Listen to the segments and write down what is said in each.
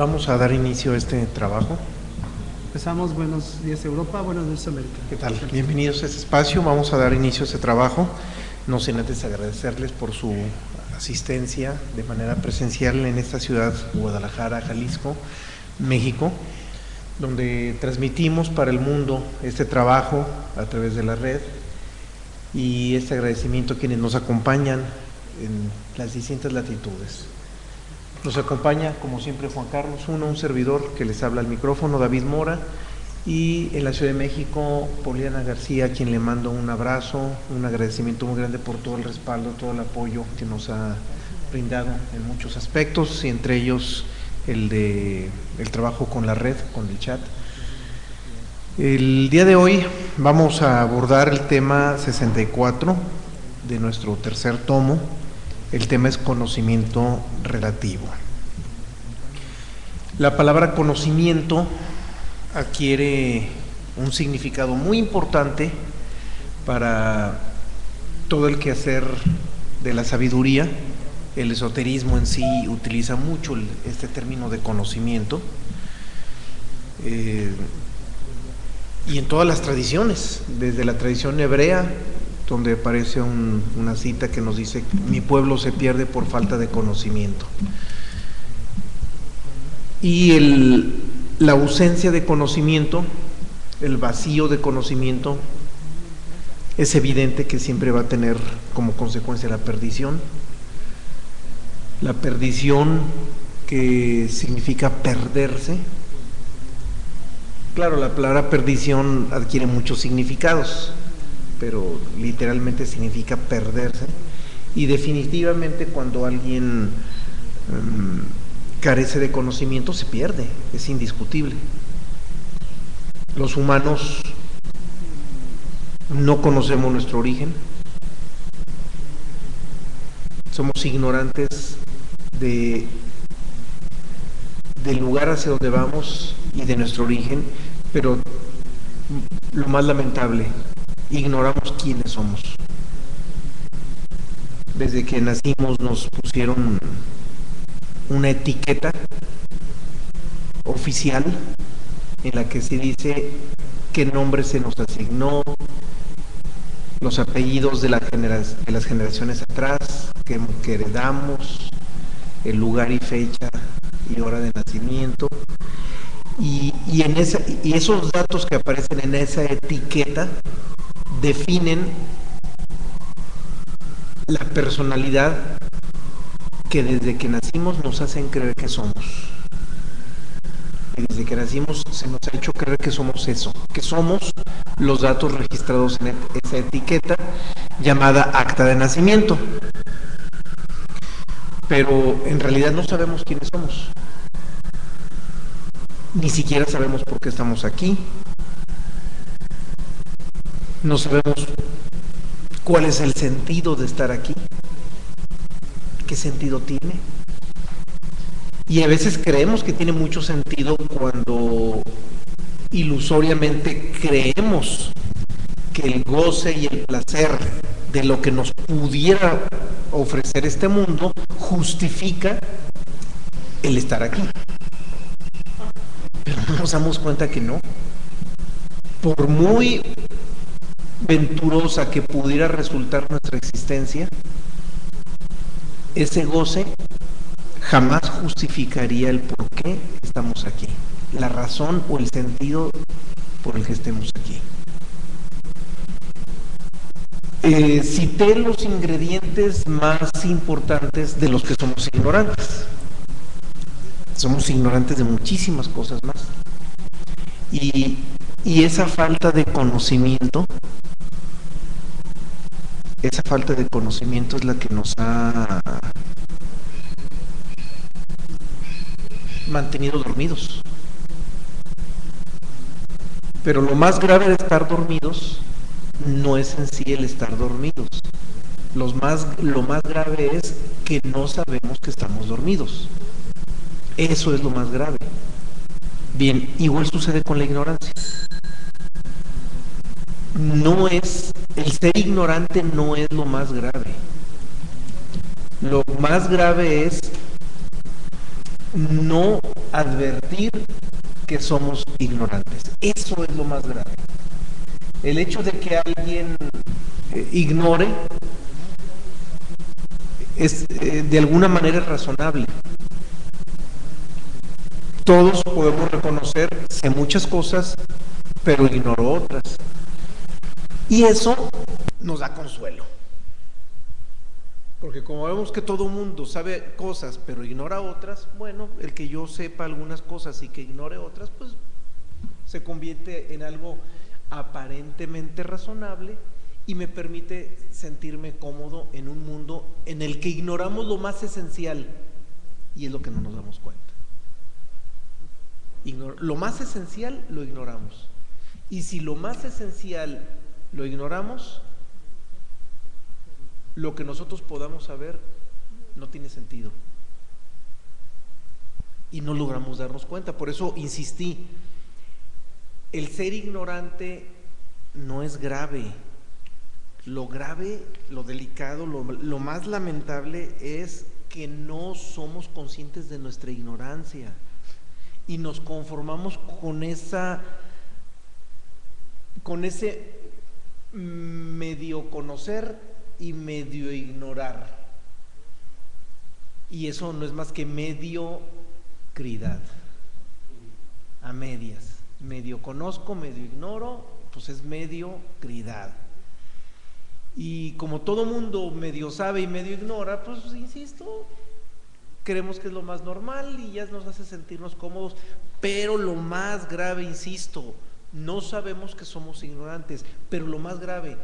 Vamos a dar inicio a este trabajo. Empezamos. Buenos días Europa, buenos días América. ¿Qué tal? Bienvenidos a este espacio. Vamos a dar inicio a este trabajo. No sin antes agradecerles por su asistencia de manera presencial en esta ciudad, Guadalajara, Jalisco, México, donde transmitimos para el mundo este trabajo a través de la red, y este agradecimiento a quienes nos acompañan en las distintas latitudes. Nos acompaña, como siempre, Juan Carlos Uno, un servidor que les habla al micrófono, David Mora, y en la Ciudad de México, Poliana García, a quien le mando un abrazo, un agradecimiento muy grande por todo el respaldo, todo el apoyo que nos ha brindado en muchos aspectos, y entre ellos el trabajo con la red, con el chat. El día de hoy vamos a abordar el tema 64 de nuestro tercer tomo. El tema es conocimiento relativo. La palabra conocimiento adquiere un significado muy importante para todo el quehacer de la sabiduría. El esoterismo en sí utiliza mucho este término de conocimiento, y en todas las tradiciones, desde la tradición hebrea, donde aparece una cita que nos dice: mi pueblo se pierde por falta de conocimiento. Y la ausencia de conocimiento, el vacío de conocimiento, es evidente que siempre va a tener como consecuencia la perdición. La perdición, que significa perderse. Claro, la palabra perdición adquiere muchos significados, pero literalmente significa perderse. Y definitivamente cuando alguien carece de conocimiento se pierde, es indiscutible. Los humanos no conocemos nuestro origen, somos ignorantes del lugar hacia donde vamos y de nuestro origen, pero lo más lamentable, ignoramos quiénes somos. Desde que nacimos nos pusieron una etiqueta oficial en la que se dice qué nombre se nos asignó, los apellidos de las generaciones atrás que heredamos, el lugar y fecha y hora de nacimiento, y esos datos que aparecen en esa etiqueta definen la personalidad que desde que nacimos nos hacen creer que somos. Y desde que nacimos se nos ha hecho creer que somos eso, que somos los datos registrados en esa etiqueta llamada acta de nacimiento. Pero en realidad no sabemos quiénes somos. Ni siquiera sabemos por qué estamos aquí. No sabemos cuál es el sentido de estar aquí. ¿Qué sentido tiene? Y a veces creemos que tiene mucho sentido cuando ilusoriamente creemos que el goce y el placer de lo que nos pudiera ofrecer este mundo justifica el estar aquí. Pero no nos damos cuenta que no. Por muy venturosa que pudiera resultar nuestra existencia, ese goce jamás justificaría el por qué estamos aquí, la razón o el sentido por el que estemos aquí. Cité los ingredientes más importantes de los que somos ignorantes. Somos ignorantes de muchísimas cosas más. Y esa falta de conocimiento, es la que nos ha mantenido dormidos. Pero lo más grave de estar dormidos no es en sí el estar dormidos. Lo más grave es que no sabemos que estamos dormidos. Eso es lo más grave. Bien, igual sucede con la ignorancia. El ser ignorante no es lo más grave. Lo más grave es no advertir que somos ignorantes. Eso es lo más grave. El hecho de que alguien ignore es de alguna manera razonable. Todos podemos reconocer, sé muchas cosas, pero ignoro otras. Y eso nos da consuelo. Porque como vemos que todo mundo sabe cosas, pero ignora otras, bueno, el que yo sepa algunas cosas y que ignore otras, pues se convierte en algo aparentemente razonable y me permite sentirme cómodo en un mundo en el que ignoramos lo más esencial, y es lo que no nos damos cuenta. Lo más esencial lo ignoramos, y si lo más esencial lo ignoramos, lo que nosotros podamos saber no tiene sentido y no logramos darnos cuenta. Por eso insistí, el ser ignorante no es grave. Lo grave, lo delicado, lo más lamentable es que no somos conscientes de nuestra ignorancia y nos conformamos con ese medio conocer y medio ignorar. Y eso no es más que mediocridad, a medias. Medio conozco, medio ignoro, pues es mediocridad. Y como todo mundo medio sabe y medio ignora, pues insisto, creemos que es lo más normal y ya nos hace sentirnos cómodos. Pero lo más grave, insisto, no sabemos que somos ignorantes, pero lo más grave,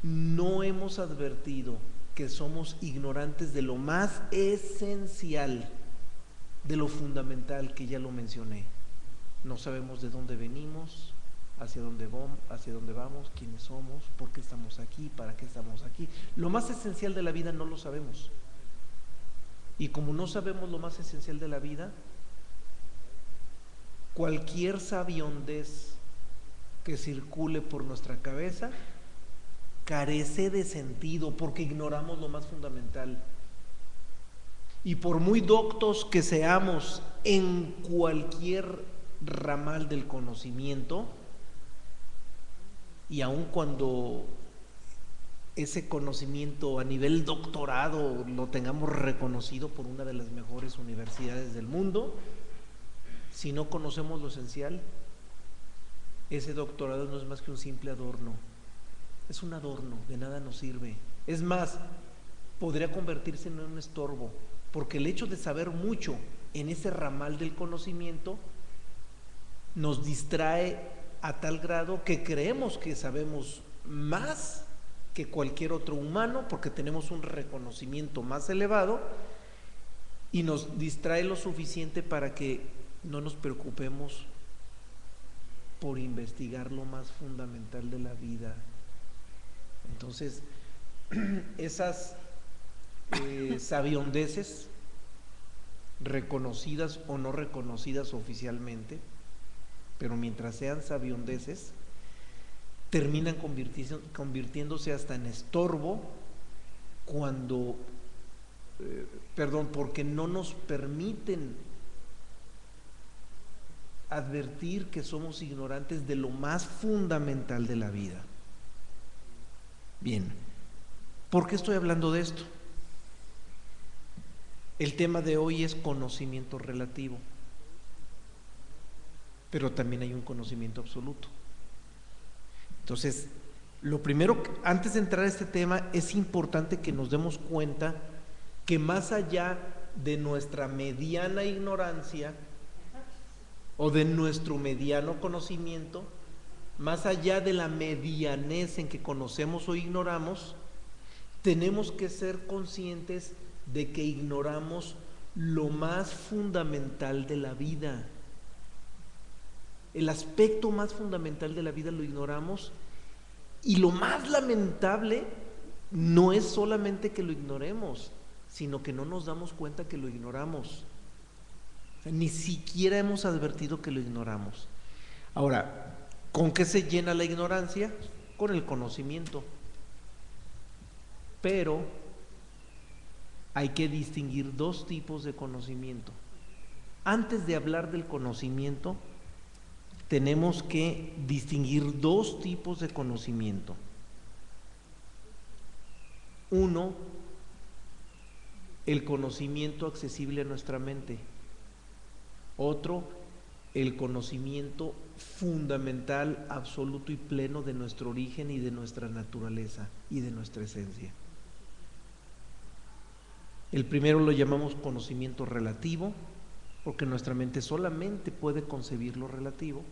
no hemos advertido que somos ignorantes de lo más esencial, de lo fundamental, que ya lo mencioné. No sabemos de dónde venimos, hacia dónde vamos, quiénes somos, por qué estamos aquí, para qué estamos aquí. Lo más esencial de la vida no lo sabemos. Y como no sabemos lo más esencial de la vida, cualquier sabiondez que circule por nuestra cabeza carece de sentido porque ignoramos lo más fundamental. Y por muy doctos que seamos en cualquier ramal del conocimiento, y aun cuando ese conocimiento a nivel doctorado lo tengamos reconocido por una de las mejores universidades del mundo, si no conocemos lo esencial, ese doctorado no es más que un simple adorno. Es un adorno, de nada nos sirve. Es más, podría convertirse en un estorbo, porque el hecho de saber mucho en ese ramal del conocimiento nos distrae a tal grado que creemos que sabemos más que cualquier otro humano porque tenemos un reconocimiento más elevado, y nos distrae lo suficiente para que no nos preocupemos por investigar lo más fundamental de la vida. Entonces, esas sabiondeces, reconocidas o no reconocidas oficialmente, pero mientras sean sabiondeces, terminan convirtiéndose hasta en estorbo cuando, porque no nos permiten advertir que somos ignorantes de lo más fundamental de la vida. Bien, ¿por qué estoy hablando de esto? El tema de hoy es conocimiento relativo, pero también hay un conocimiento absoluto. Entonces, lo primero, antes de entrar a este tema, es importante que nos demos cuenta que más allá de nuestra mediana ignorancia o de nuestro mediano conocimiento, más allá de la medianez en que conocemos o ignoramos, tenemos que ser conscientes de que ignoramos lo más fundamental de la vida. El aspecto más fundamental de la vida lo ignoramos, y lo más lamentable no es solamente que lo ignoremos, sino que no nos damos cuenta que lo ignoramos. O sea, ni siquiera hemos advertido que lo ignoramos. Ahora, ¿con qué se llena la ignorancia? Con el conocimiento. Pero hay que distinguir dos tipos de conocimiento. Antes de hablar del conocimiento, tenemos que distinguir dos tipos de conocimiento. Uno, el conocimiento accesible a nuestra mente. Otro, el conocimiento fundamental, absoluto y pleno de nuestro origen y de nuestra naturaleza y de nuestra esencia. El primero lo llamamos conocimiento relativo, porque nuestra mente solamente puede concebir lo relativo,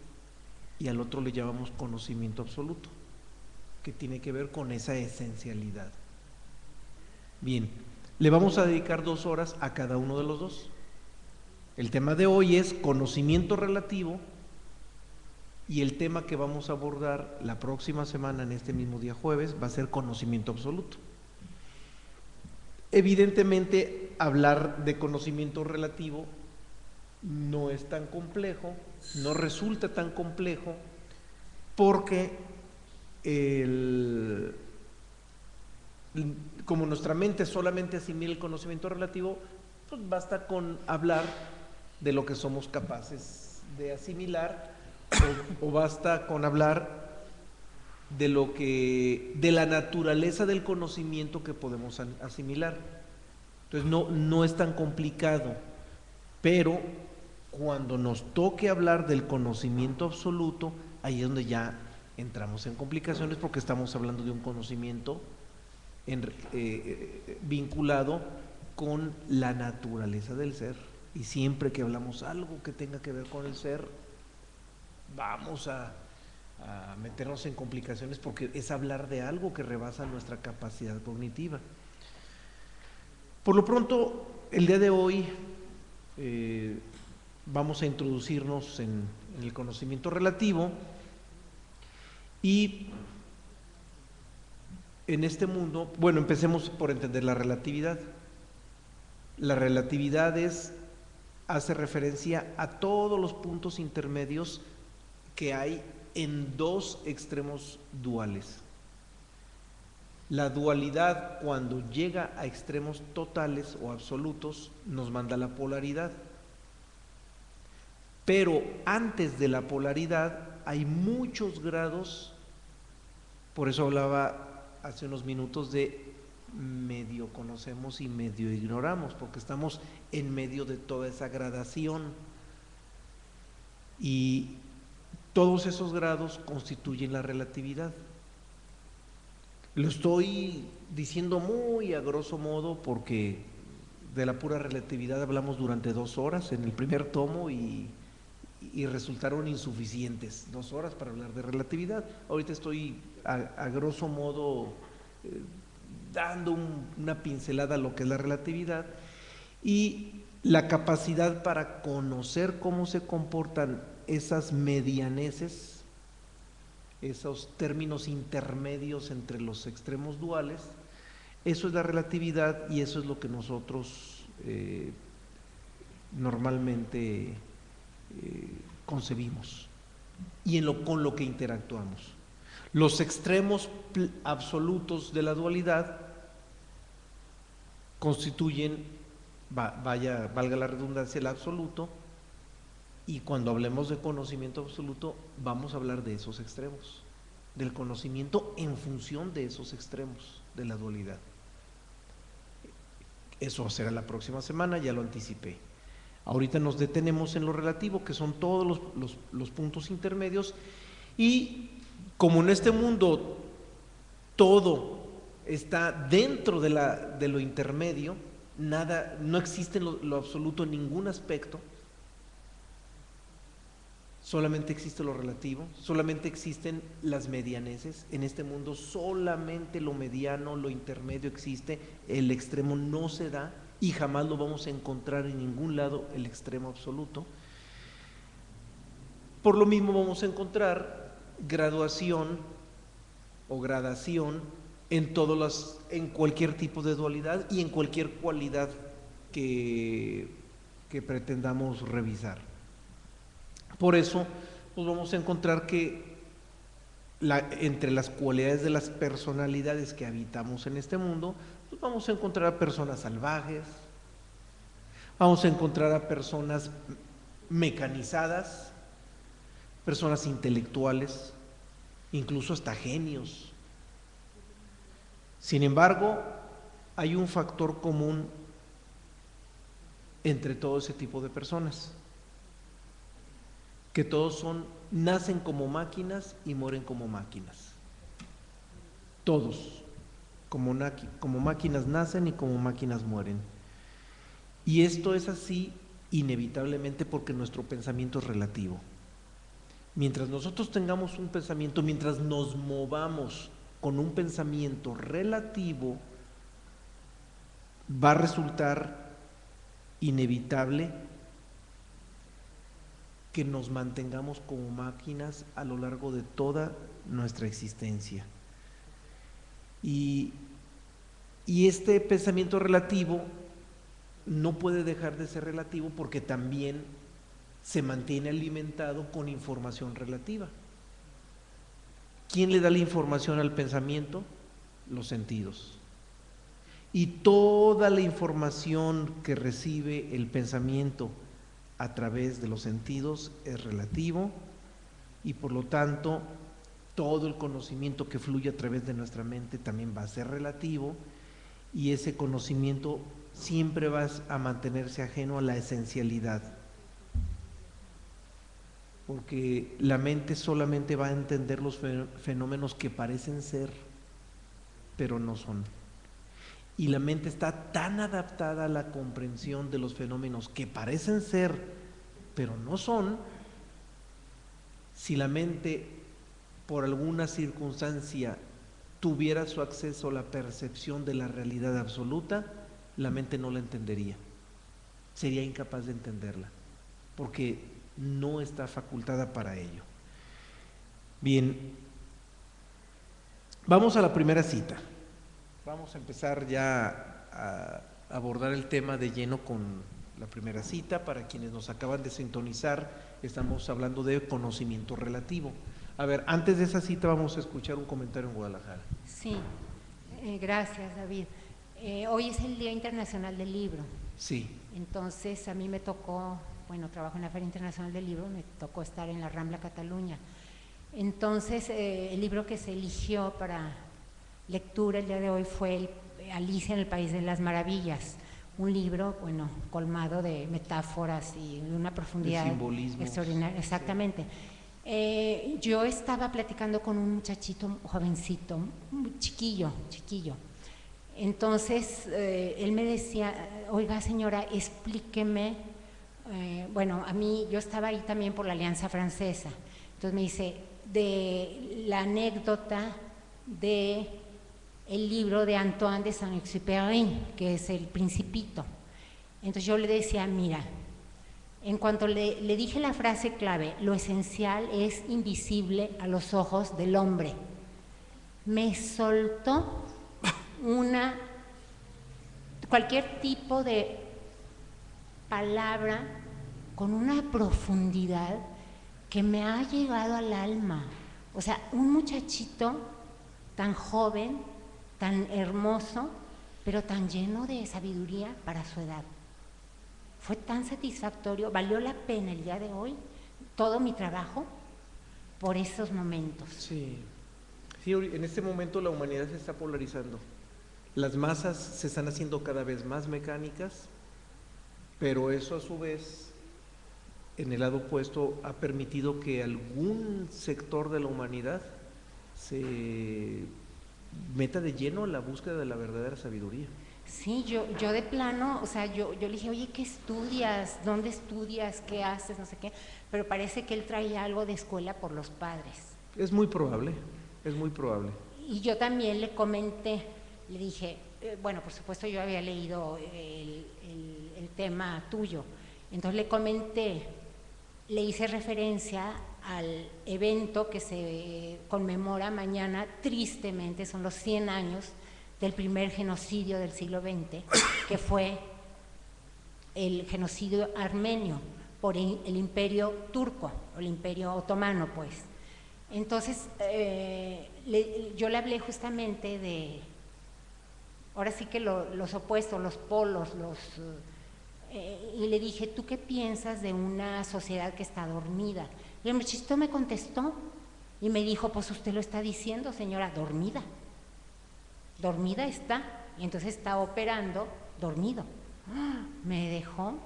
y al otro le llamamos conocimiento absoluto, que tiene que ver con esa esencialidad. Bien, le vamos a dedicar 2 horas a cada uno de los dos. El tema de hoy es conocimiento relativo, y el tema que vamos a abordar la próxima semana, en este mismo día jueves, va a ser conocimiento absoluto. Evidentemente, hablar de conocimiento relativo no es tan complejo, no resulta tan complejo, porque como nuestra mente solamente asimila el conocimiento relativo, pues basta con hablar de lo que somos capaces de asimilar, o basta con hablar de la naturaleza del conocimiento que podemos asimilar. Entonces no es tan complicado, pero cuando nos toque hablar del conocimiento absoluto, ahí es donde ya entramos en complicaciones, porque estamos hablando de un conocimiento vinculado con la naturaleza del ser, y siempre que hablamos algo que tenga que ver con el ser, vamos a meternos en complicaciones, porque es hablar de algo que rebasa nuestra capacidad cognitiva. Por lo pronto, el día de hoy vamos a introducirnos en el conocimiento relativo, y en este mundo, bueno, empecemos por entender la relatividad. La relatividad hace referencia a todos los puntos intermedios que hay en dos extremos duales. La dualidad, cuando llega a extremos totales o absolutos, nos manda la polaridad. Pero antes de la polaridad hay muchos grados. Por eso hablaba hace unos minutos de medio conocemos y medio ignoramos, porque estamos en medio de toda esa gradación, y todos esos grados constituyen la relatividad. Lo estoy diciendo muy a grosso modo, porque de la pura relatividad hablamos durante 2 horas en el primer tomo, y resultaron insuficientes 2 horas para hablar de relatividad. Ahorita estoy a grosso modo dando una pincelada a lo que es la relatividad y la capacidad para conocer cómo se comportan esas medianeces, esos términos intermedios entre los extremos duales. Eso es la relatividad, y eso es lo que nosotros normalmente concebimos y con lo que interactuamos. Los extremos absolutos de la dualidad constituyen, valga la redundancia, el absoluto, y cuando hablemos de conocimiento absoluto vamos a hablar de esos extremos, del conocimiento en función de esos extremos de la dualidad. Eso será la próxima semana, ya lo anticipé. Ahorita nos detenemos en lo relativo, que son todos los puntos intermedios, y como en este mundo todo está dentro de lo intermedio, nada, no existe lo absoluto en ningún aspecto, solamente existe lo relativo, solamente existen las medianeces. En este mundo solamente lo mediano, lo intermedio existe, el extremo no se da, y jamás lo vamos a encontrar en ningún lado, el extremo absoluto. Por lo mismo vamos a encontrar graduación o gradación en cualquier tipo de dualidad y en cualquier cualidad que pretendamos revisar. Por eso, pues vamos a encontrar que entre las cualidades de las personalidades que habitamos en este mundo, pues vamos a encontrar a personas salvajes, Vamos a encontrar a personas mecanizadas, personas intelectuales, incluso hasta genios. Sin embargo, hay un factor común entre todo ese tipo de personas, que todos nacen como máquinas y mueren como máquinas. Todos, como máquinas nacen y como máquinas mueren. Y esto es así inevitablemente porque nuestro pensamiento es relativo. Mientras nosotros tengamos un pensamiento, mientras nos movamos con un pensamiento relativo, va a resultar inevitable que nos mantengamos como máquinas a lo largo de toda nuestra existencia. Y este pensamiento relativo no puede dejar de ser relativo porque también se mantiene alimentado con información relativa. ¿Quién le da la información al pensamiento? Los sentidos. Y toda la información que recibe el pensamiento a través de los sentidos es relativo y por lo tanto todo el conocimiento que fluye a través de nuestra mente también va a ser relativo y ese conocimiento siempre va a mantenerse ajeno a la esencialidad, porque la mente solamente va a entender los fenómenos que parecen ser, pero no son. Y la mente está tan adaptada a la comprensión de los fenómenos que parecen ser, pero no son. Si la mente, por alguna circunstancia, tuviera su acceso a la percepción de la realidad absoluta, la mente no la entendería. Sería incapaz de entenderla, porque no está facultada para ello. Bien, vamos a la primera cita. Vamos a empezar ya a abordar el tema de lleno con la primera cita. Para quienes nos acaban de sintonizar, estamos hablando de conocimiento relativo. A ver, antes de esa cita vamos a escuchar un comentario en Guadalajara. Sí, gracias David. Hoy es el Día Internacional del Libro. Sí. Entonces a mí me tocó, bueno, trabajo en la Feria Internacional del Libro, me tocó estar en la Rambla Cataluña. Entonces el libro que se eligió para lectura el día de hoy fue Alicia en el País de las Maravillas, un libro, bueno, colmado de metáforas y de una profundidad extraordinaria. Exactamente. Sí. Yo estaba platicando con un muchachito jovencito, chiquillo. Entonces él me decía, oiga señora, explíqueme, bueno, a mí, yo estaba ahí también por la Alianza Francesa, entonces me dice, de la anécdota de el libro de Antoine de Saint-Exupéry, que es El Principito. Entonces yo le decía, mira, en cuanto le dije la frase clave, lo esencial es invisible a los ojos del hombre, me soltó cualquier tipo de palabra con una profundidad que me ha llegado al alma. O sea, un muchachito tan joven, tan hermoso, pero tan lleno de sabiduría para su edad. Fue tan satisfactorio, valió la pena el día de hoy, todo mi trabajo, por esos momentos. Sí, en este momento la humanidad se está polarizando. Las masas se están haciendo cada vez más mecánicas, pero eso a su vez, en el lado opuesto, ha permitido que algún sector de la humanidad se meta de lleno en la búsqueda de la verdadera sabiduría. Sí, yo de plano, o sea, yo le dije, oye, ¿qué estudias? ¿Dónde estudias? ¿Qué haces? No sé qué, pero parece que él traía algo de escuela por los padres. Es muy probable, es muy probable. Y yo también le comenté, le dije, bueno, por supuesto yo había leído el tema tuyo, entonces le comenté, le hice referencia al evento que se conmemora mañana, tristemente, son los 100 años del primer genocidio del siglo XX, que fue el genocidio armenio por el imperio turco, o el imperio otomano, pues. Entonces, yo le hablé justamente de, ahora sí que los opuestos, los polos, y le dije, ¿tú qué piensas de una sociedad que está dormida? Y el muchachito me contestó y me dijo, pues usted lo está diciendo, señora, dormida. Dormida está, y entonces está operando dormido. Me dejó.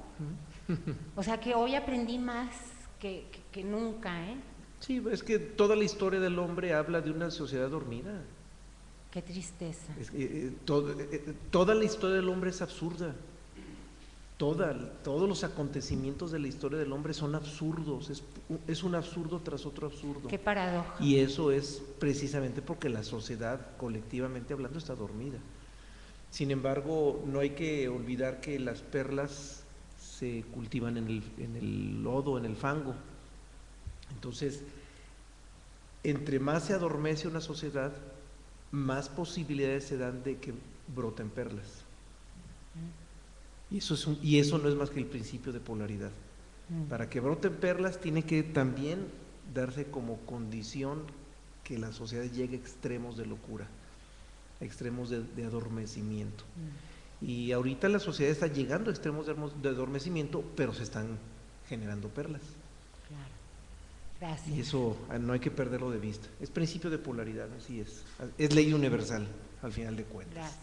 O sea que hoy aprendí más que nunca, ¿eh? Sí, es que toda la historia del hombre habla de una sociedad dormida. Qué tristeza. Toda la historia del hombre es absurda. Todos los acontecimientos de la historia del hombre son absurdos, es un absurdo tras otro absurdo. Qué paradoja. Y eso es precisamente porque la sociedad, colectivamente hablando, está dormida. Sin embargo, no hay que olvidar que las perlas se cultivan en el lodo, en el fango. Entonces, entre más se adormece una sociedad, más posibilidades se dan de que broten perlas. Y eso no es más que el principio de polaridad. Para que broten perlas tiene que también darse como condición que la sociedad llegue a extremos de locura, a extremos de adormecimiento. Y ahorita la sociedad está llegando a extremos de adormecimiento, pero se están generando perlas. Claro. Gracias. Y eso no hay que perderlo de vista. Es principio de polaridad, así es. Es ley universal, al final de cuentas. Gracias.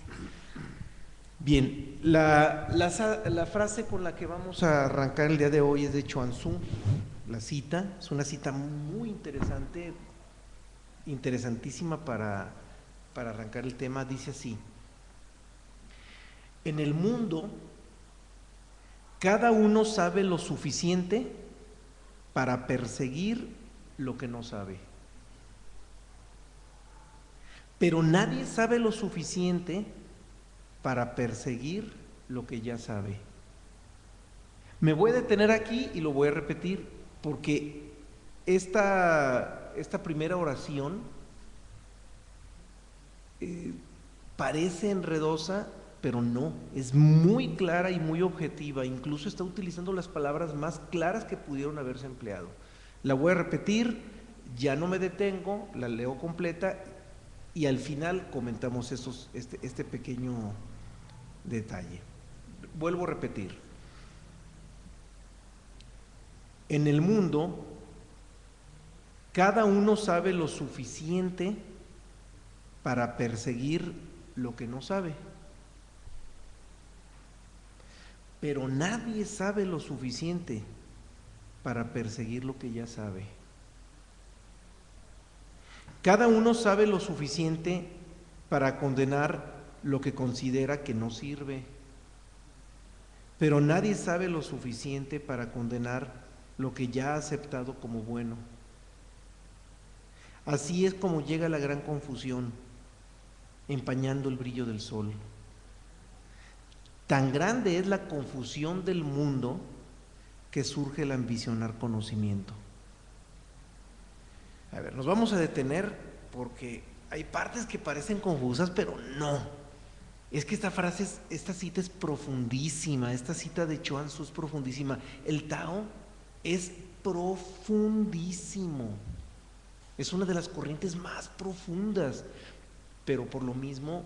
Bien, la frase con la que vamos a arrancar el día de hoy es de Chuang Tzu. La cita, es una cita muy interesante, interesantísima para arrancar el tema. Dice así: en el mundo, cada uno sabe lo suficiente para perseguir lo que no sabe, pero nadie sabe lo suficiente para perseguir lo que ya sabe. Me voy a detener aquí y lo voy a repetir, porque esta primera oración parece enredosa, pero no, es muy clara y muy objetiva. Incluso está utilizando las palabras más claras que pudieron haberse empleado. La voy a repetir, ya no me detengo, la leo completa y al final comentamos este pequeño detalle. Vuelvo a repetir: en el mundo, cada uno sabe lo suficiente para perseguir lo que no sabe, pero nadie sabe lo suficiente para perseguir lo que ya sabe. Cada uno sabe lo suficiente para condenar lo que considera que no sirve, pero nadie sabe lo suficiente para condenar lo que ya ha aceptado como bueno. Así es como llega la gran confusión, empañando el brillo del sol. Tan grande es la confusión del mundo que surge el ambicionar conocimiento. A ver, nos vamos a detener porque hay partes que parecen confusas, pero no. Es que esta cita es profundísima, esta cita de Chuang Tzu es profundísima. El Tao es profundísimo, es una de las corrientes más profundas, pero por lo mismo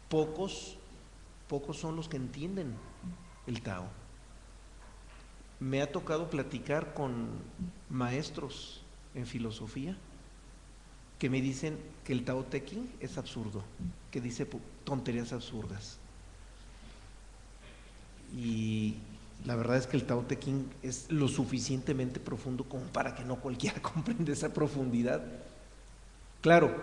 pocos son los que entienden el Tao. Me ha tocado platicar con maestros en filosofía que me dicen que el Tao Te Ching es absurdo, que dice tonterías absurdas. Y la verdad es que el Tao Te Ching es lo suficientemente profundo como para que no cualquiera comprenda esa profundidad. Claro,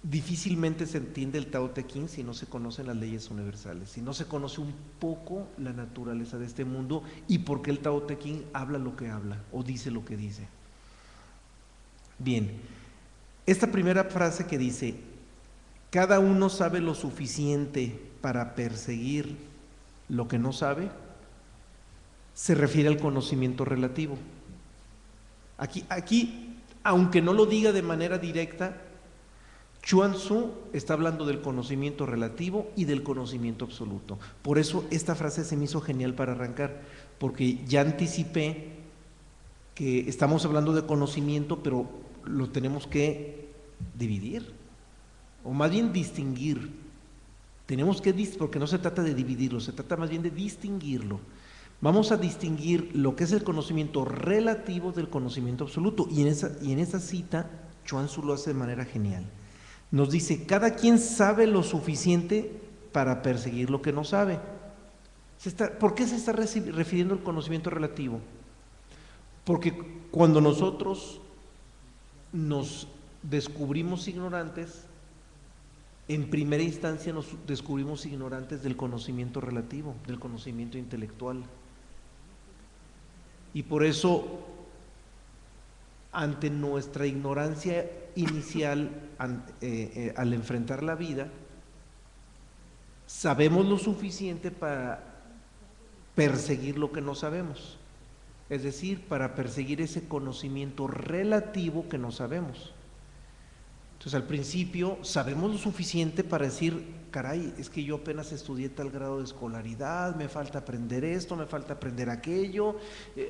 difícilmente se entiende el Tao Te Ching si no se conocen las leyes universales, si no se conoce un poco la naturaleza de este mundo y por qué el Tao Te Ching habla lo que habla o dice lo que dice. Bien, esta primera frase que dice, cada uno sabe lo suficiente para perseguir lo que no sabe, se refiere al conocimiento relativo. Aquí, aunque no lo diga de manera directa, Chuang Tzu está hablando del conocimiento relativo y del conocimiento absoluto. Por eso esta frase se me hizo genial para arrancar, porque ya anticipé que estamos hablando de conocimiento, pero lo tenemos que dividir, o más bien distinguir. Tenemos que, porque no se trata de dividirlo, se trata más bien de distinguirlo. Vamos a distinguir lo que es el conocimiento relativo del conocimiento absoluto. Y en esa cita, Chuang Tzu lo hace de manera genial. Nos dice, cada quien sabe lo suficiente para perseguir lo que no sabe. ¿Por qué se está refiriendo al conocimiento relativo? Porque cuando nosotros nos descubrimos ignorantes, en primera instancia nos descubrimos ignorantes del conocimiento relativo, del conocimiento intelectual. Y por eso, ante nuestra ignorancia inicial, al enfrentar la vida, sabemos lo suficiente para perseguir lo que no sabemos, es decir, para perseguir ese conocimiento relativo que no sabemos. Entonces, al principio sabemos lo suficiente para decir, caray, es que yo apenas estudié tal grado de escolaridad, me falta aprender esto, me falta aprender aquello,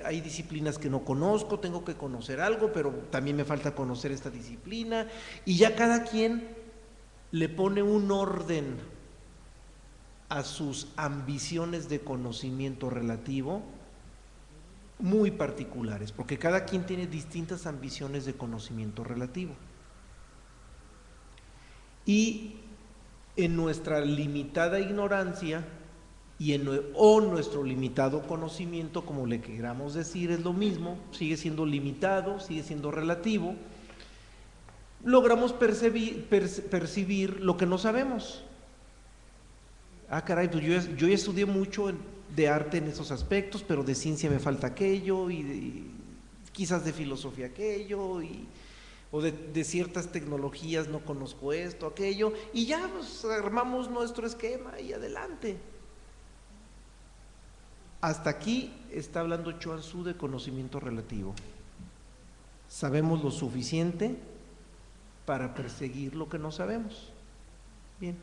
hay disciplinas que no conozco, tengo que conocer algo, pero también me falta conocer esta disciplina, y ya cada quien le pone un orden a sus ambiciones de conocimiento relativo muy particulares, porque cada quien tiene distintas ambiciones de conocimiento relativo. Y en nuestra limitada ignorancia o nuestro limitado conocimiento, como le queramos decir, es lo mismo, sigue siendo limitado, sigue siendo relativo, logramos percibir lo que no sabemos. Ah, caray, pues yo ya estudié mucho de arte en esos aspectos, pero de ciencia me falta aquello, y quizás de filosofía aquello, o de ciertas tecnologías no conozco esto, aquello, y ya pues, armamos nuestro esquema y adelante. Hasta aquí está hablando Chuang Tzu de conocimiento relativo. Sabemos lo suficiente para perseguir lo que no sabemos. Bien.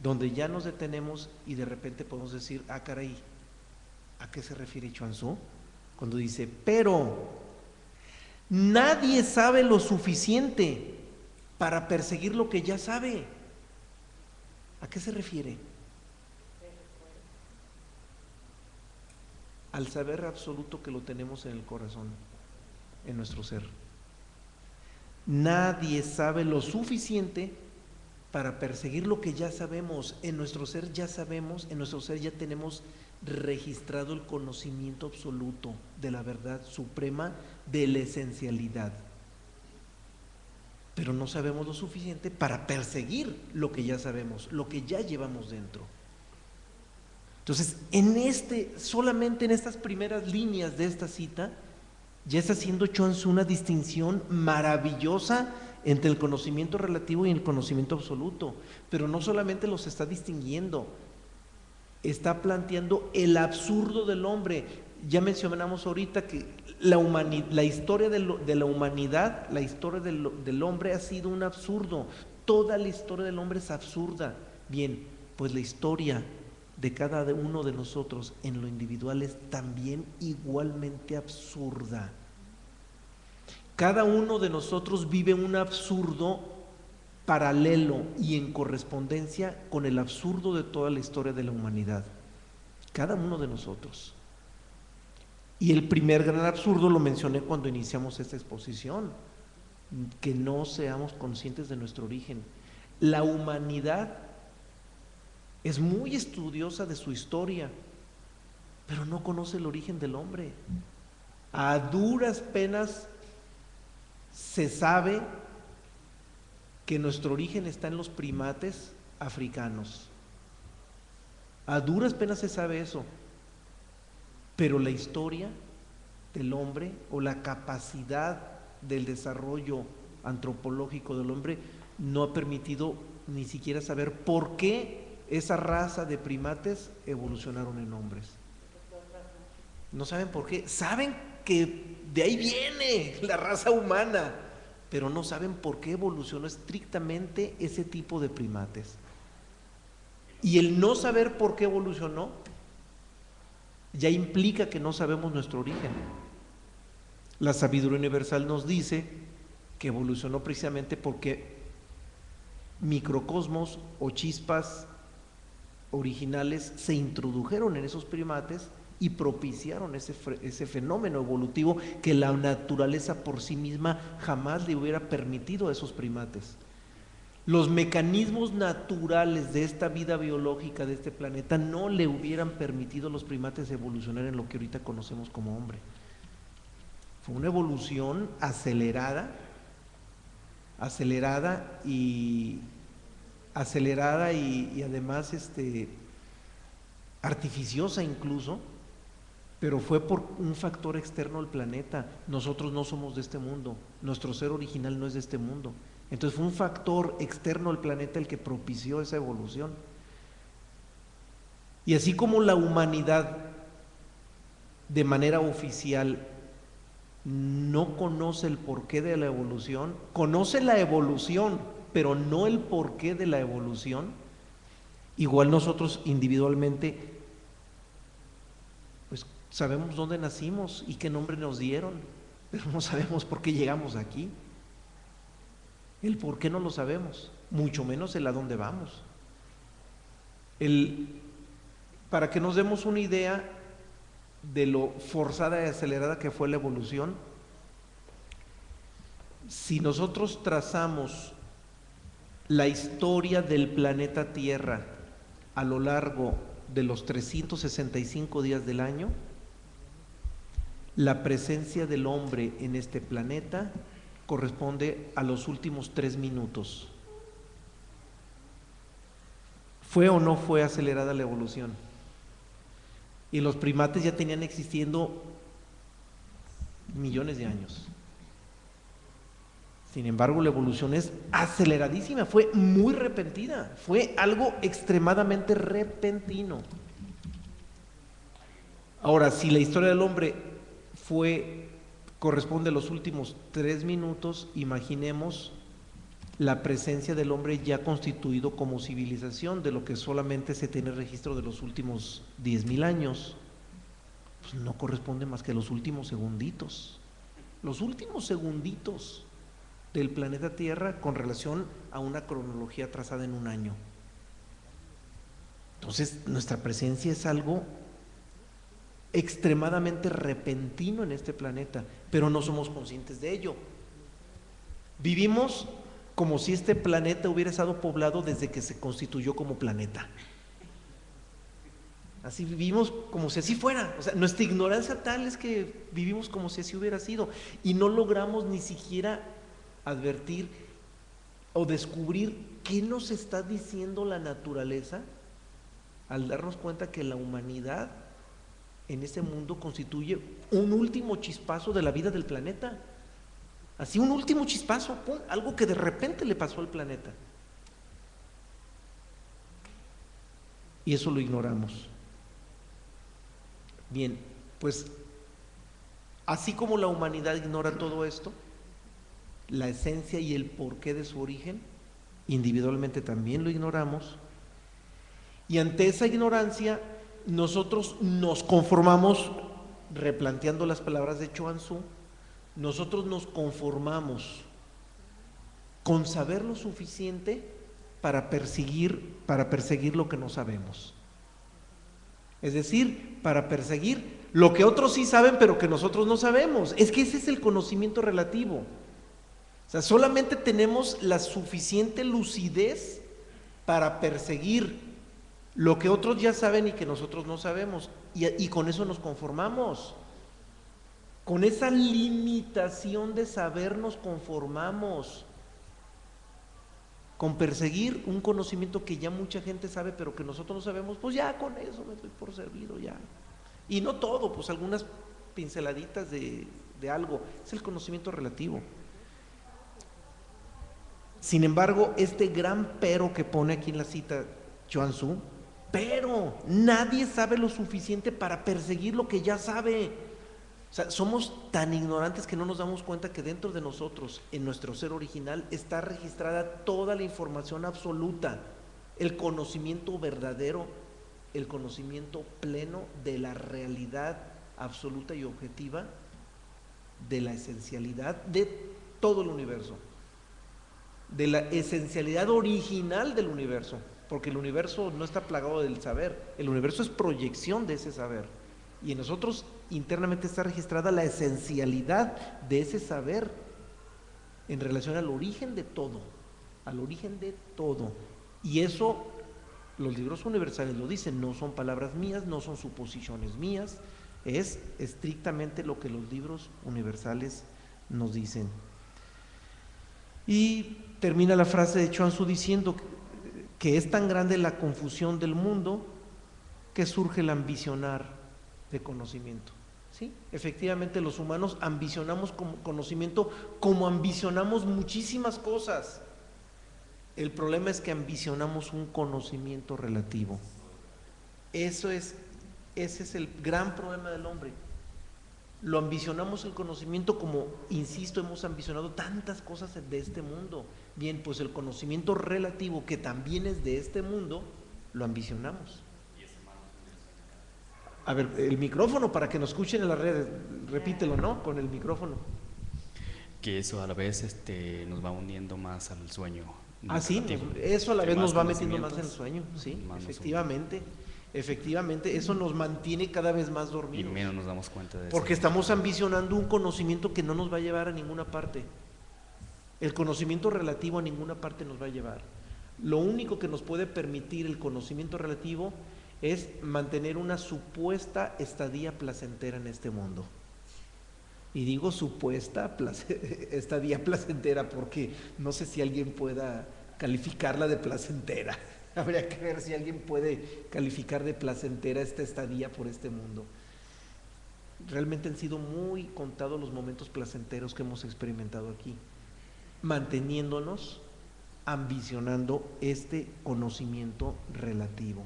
Donde ya nos detenemos y de repente podemos decir, ah, caray, ¿a qué se refiere Chuang Tzu? Cuando dice, pero nadie sabe lo suficiente para perseguir lo que ya sabe. ¿A qué se refiere? Al saber absoluto que lo tenemos en el corazón, en nuestro ser. Nadie sabe lo suficiente para perseguir lo que ya sabemos. En nuestro ser ya sabemos, en nuestro ser ya tenemos registrado el conocimiento absoluto de la verdad suprema, de la esencialidad. Pero no sabemos lo suficiente para perseguir lo que ya sabemos, lo que ya llevamos dentro. Entonces, solamente en estas primeras líneas de esta cita, ya está haciendo Chuang Tzu una distinción maravillosa entre el conocimiento relativo y el conocimiento absoluto, pero no solamente los está distinguiendo, está planteando el absurdo del hombre. Ya mencionamos ahorita que la historia de la humanidad, la historia del hombre ha sido un absurdo. Toda la historia del hombre es absurda. Bien, pues la historia de cada uno de nosotros en lo individual es también igualmente absurda. Cada uno de nosotros vive un absurdo paralelo y en correspondencia con el absurdo de toda la historia de la humanidad. Cada uno de nosotros. Y el primer gran absurdo lo mencioné cuando iniciamos esta exposición, que no seamos conscientes de nuestro origen. La humanidad es muy estudiosa de su historia, pero no conoce el origen del hombre. A duras penas se sabe que nuestro origen está en los primates africanos. A duras penas se sabe eso, pero la historia del hombre o la capacidad del desarrollo antropológico del hombre no ha permitido ni siquiera saber por qué esa raza de primates evolucionaron en hombres. No saben por qué, saben que de ahí viene la raza humana, pero no saben por qué evolucionó estrictamente ese tipo de primates. Y el no saber por qué evolucionó ya implica que no sabemos nuestro origen. La sabiduría universal nos dice que evolucionó precisamente porque microcosmos o chispas originales se introdujeron en esos primates y propiciaron ese fenómeno evolutivo que la naturaleza por sí misma jamás le hubiera permitido a esos primates. Los mecanismos naturales de esta vida biológica de este planeta no le hubieran permitido a los primates evolucionar en lo que ahorita conocemos como hombre. Fue una evolución acelerada y además artificiosa incluso, pero fue por un factor externo al planeta. Nosotros no somos de este mundo, nuestro ser original no es de este mundo. Entonces fue un factor externo al planeta el que propició esa evolución. Y así como la humanidad de manera oficial no conoce el porqué de la evolución, conoce la evolución, pero no el porqué de la evolución, igual nosotros individualmente pues sabemos dónde nacimos y qué nombre nos dieron, pero no sabemos por qué llegamos aquí. El por qué no lo sabemos, mucho menos el a dónde vamos. Para que nos demos una idea de lo forzada y acelerada que fue la evolución, si nosotros trazamos la historia del planeta Tierra a lo largo de los 365 días del año, la presencia del hombre en este planeta corresponde a los últimos 3 minutos. ¿Fue o no fue acelerada la evolución? Y los primates ya tenían existiendo millones de años. Sin embargo, la evolución es aceleradísima, fue muy repentina, fue algo extremadamente repentino. Ahora, si la historia del hombre corresponde a los últimos 3 minutos, imaginemos la presencia del hombre ya constituido como civilización, de lo que solamente se tiene registro de los últimos 10,000 años. Pues no corresponde más que a los últimos segunditos del planeta Tierra con relación a una cronología trazada en un año. Entonces, nuestra presencia es algo extremadamente repentino en este planeta, pero no somos conscientes de ello. Vivimos como si este planeta hubiera estado poblado desde que se constituyó como planeta. Así vivimos como si así fuera. O sea, nuestra ignorancia tal es que vivimos como si así hubiera sido y no logramos ni siquiera advertir o descubrir qué nos está diciendo la naturaleza al darnos cuenta que la humanidad en este mundo constituye un último chispazo de la vida del planeta. Así, un último chispazo, ¡pum!, algo que de repente le pasó al planeta. Y eso lo ignoramos. Bien, pues así como la humanidad ignora todo esto, la esencia y el porqué de su origen, individualmente también lo ignoramos. Y ante esa ignorancia, nosotros nos conformamos, replanteando las palabras de Chuang Tzu, nosotros nos conformamos con saber lo suficiente para perseguir lo que no sabemos. Es decir, para perseguir lo que otros sí saben pero que nosotros no sabemos. Es que ese es el conocimiento relativo. O sea, solamente tenemos la suficiente lucidez para perseguir lo que otros ya saben y que nosotros no sabemos. Y con eso nos conformamos. Con esa limitación de saber nos conformamos. Con perseguir un conocimiento que ya mucha gente sabe pero que nosotros no sabemos, pues ya con eso me doy por servido ya. Y no todo, pues algunas pinceladitas de algo, es el conocimiento relativo. Sin embargo, este gran pero que pone aquí en la cita Chuang Tzu, pero nadie sabe lo suficiente para perseguir lo que ya sabe. O sea, somos tan ignorantes que no nos damos cuenta que dentro de nosotros, en nuestro ser original, está registrada toda la información absoluta, el conocimiento verdadero, el conocimiento pleno de la realidad absoluta y objetiva, de la esencialidad de todo el universo. de la esencialidad original del universo, porque el universo no está plagado del saber, el universo es proyección de ese saber, y en nosotros internamente está registrada la esencialidad de ese saber en relación al origen de todo, al origen de todo. Y eso los libros universales lo dicen, no son palabras mías, no son suposiciones mías, es estrictamente lo que los libros universales nos dicen. Y termina la frase de Chuang Tzu diciendo que es tan grande la confusión del mundo que surge el ambicionar de conocimiento. ¿Sí? Efectivamente, los humanos ambicionamos conocimiento como ambicionamos muchísimas cosas. El problema es que ambicionamos un conocimiento relativo. Ese es el gran problema del hombre. Lo ambicionamos el conocimiento como, insisto, hemos ambicionado tantas cosas de este mundo. Bien, pues el conocimiento relativo, que también es de este mundo, lo ambicionamos. A ver, el micrófono para que nos escuchen en las redes, repítelo, ¿no? Con el micrófono. Que eso a la vez nos va hundiendo más al sueño. Sí, eso a la vez nos va metiendo más en el sueño, sí, efectivamente. Efectivamente, eso nos mantiene cada vez más dormidos. Y menos nos damos cuenta de eso. Porque estamos ambicionando un conocimiento que no nos va a llevar a ninguna parte. El conocimiento relativo a ninguna parte nos va a llevar. Lo único que nos puede permitir el conocimiento relativo es mantener una supuesta estadía placentera en este mundo. Y digo supuesta estadía placentera porque no sé si alguien pueda calificarla de placentera. Habría que ver si alguien puede calificar de placentera esta estadía por este mundo. Realmente han sido muy contados los momentos placenteros que hemos experimentado aquí, manteniéndonos ambicionando este conocimiento relativo,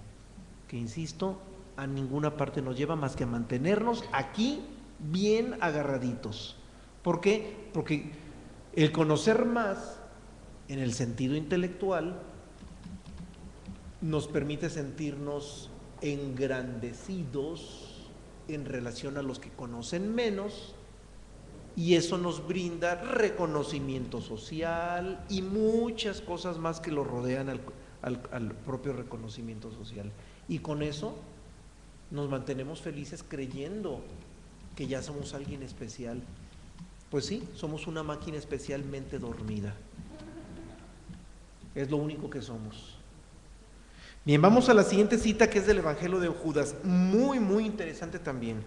que insisto, a ninguna parte nos lleva más que a mantenernos aquí bien agarraditos. ¿Por qué? Porque el conocer más en el sentido intelectual nos permite sentirnos engrandecidos en relación a los que conocen menos, y eso nos brinda reconocimiento social y muchas cosas más que lo rodean al propio reconocimiento social. Y con eso nos mantenemos felices creyendo que ya somos alguien especial. Pues sí, somos una máquina especialmente dormida. Es lo único que somos. Bien, vamos a la siguiente cita, que es del Evangelio de Judas, muy, muy interesante también.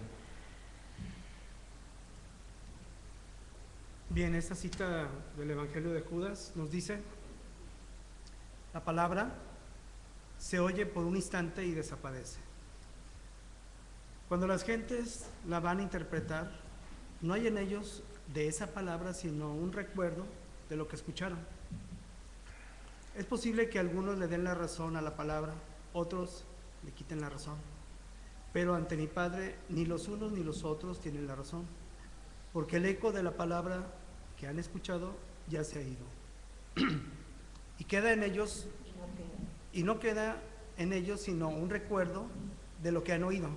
Bien, esta cita del Evangelio de Judas nos dice: la palabra se oye por un instante y desaparece. Cuando las gentes la van a interpretar, no hay en ellos de esa palabra sino un recuerdo de lo que escucharon. Es posible que algunos le den la razón a la palabra, otros le quiten la razón. Pero ante mi Padre, ni los unos ni los otros tienen la razón, porque el eco de la palabra que han escuchado ya se ha ido. Y queda en ellos, y no queda en ellos sino un recuerdo de lo que han oído.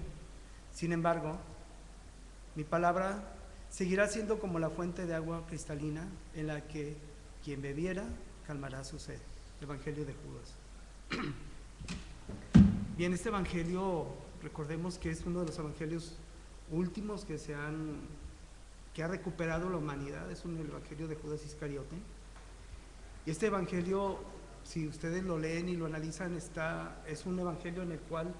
Sin embargo, mi palabra seguirá siendo como la fuente de agua cristalina en la que quien bebiera calmará su sed. Evangelio de Judas. Bien, este evangelio, recordemos que es uno de los evangelios últimos que ha recuperado la humanidad. Es el evangelio de Judas Iscariote. Y este evangelio, si ustedes lo leen y lo analizan, es un evangelio en el cual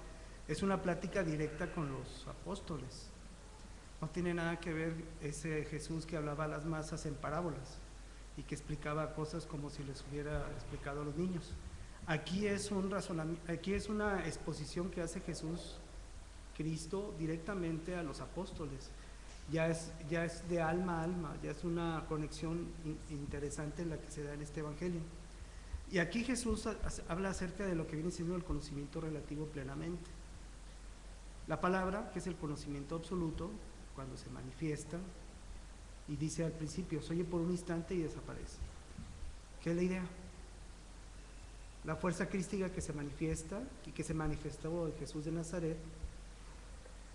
es una plática directa con los apóstoles. No tiene nada que ver ese Jesús que hablaba a las masas en parábolas y que explicaba cosas como si les hubiera explicado a los niños. Aquí es una exposición que hace Jesús Cristo directamente a los apóstoles. Ya es de alma a alma, ya es una conexión interesante la que se da en este evangelio. Y aquí Jesús habla acerca de lo que viene siendo el conocimiento relativo plenamente. La palabra, que es el conocimiento absoluto, cuando se manifiesta, y dice al principio, se oye por un instante y desaparece. ¿Qué es la idea? La fuerza crística que se manifiesta y que se manifestó en Jesús de Nazaret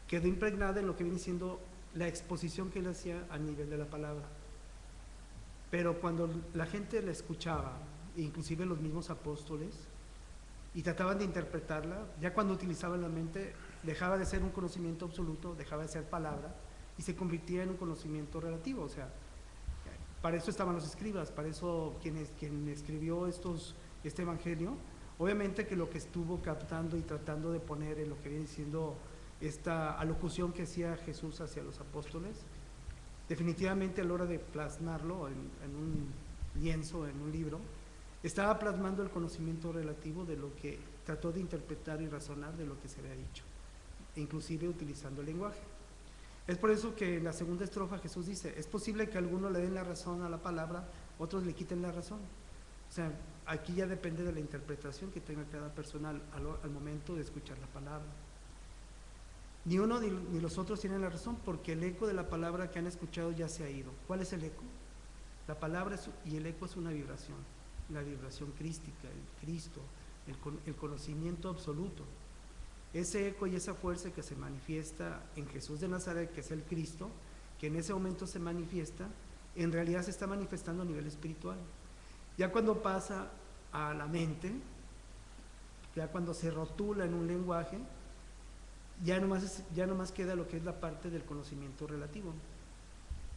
quedó impregnada en lo que viene siendo la exposición que él hacía a nivel de la palabra. Pero cuando la gente la escuchaba inclusive los mismos apóstoles, y trataban de interpretarla. Ya cuando utilizaban la mente, dejaba de ser un conocimiento absoluto, dejaba de ser palabra, y se convertía en un conocimiento relativo. O sea, para eso estaban los escribas, para eso quien escribió este evangelio, obviamente que lo que estuvo captando y tratando de poner en lo que viene siendo esta alocución que hacía Jesús hacia los apóstoles, definitivamente a la hora de plasmarlo en un lienzo, en un libro, estaba plasmando el conocimiento relativo de lo que trató de interpretar y razonar de lo que se había dicho, inclusive utilizando el lenguaje. Es por eso que en la segunda estrofa Jesús dice, es posible que algunos le den la razón a la palabra, otros le quiten la razón. O sea, aquí ya depende de la interpretación que tenga cada persona al momento de escuchar la palabra. Ni uno ni los otros tienen la razón, porque el eco de la palabra que han escuchado ya se ha ido. ¿Cuál es el eco? La palabra y el eco es una vibración, la vibración crística, el Cristo, el conocimiento absoluto. Ese eco y esa fuerza que se manifiesta en Jesús de Nazaret, que es el Cristo, que en ese momento se manifiesta, en realidad se está manifestando a nivel espiritual. Ya cuando pasa a la mente, ya cuando se rotula en un lenguaje, ya nomás queda lo que es la parte del conocimiento relativo,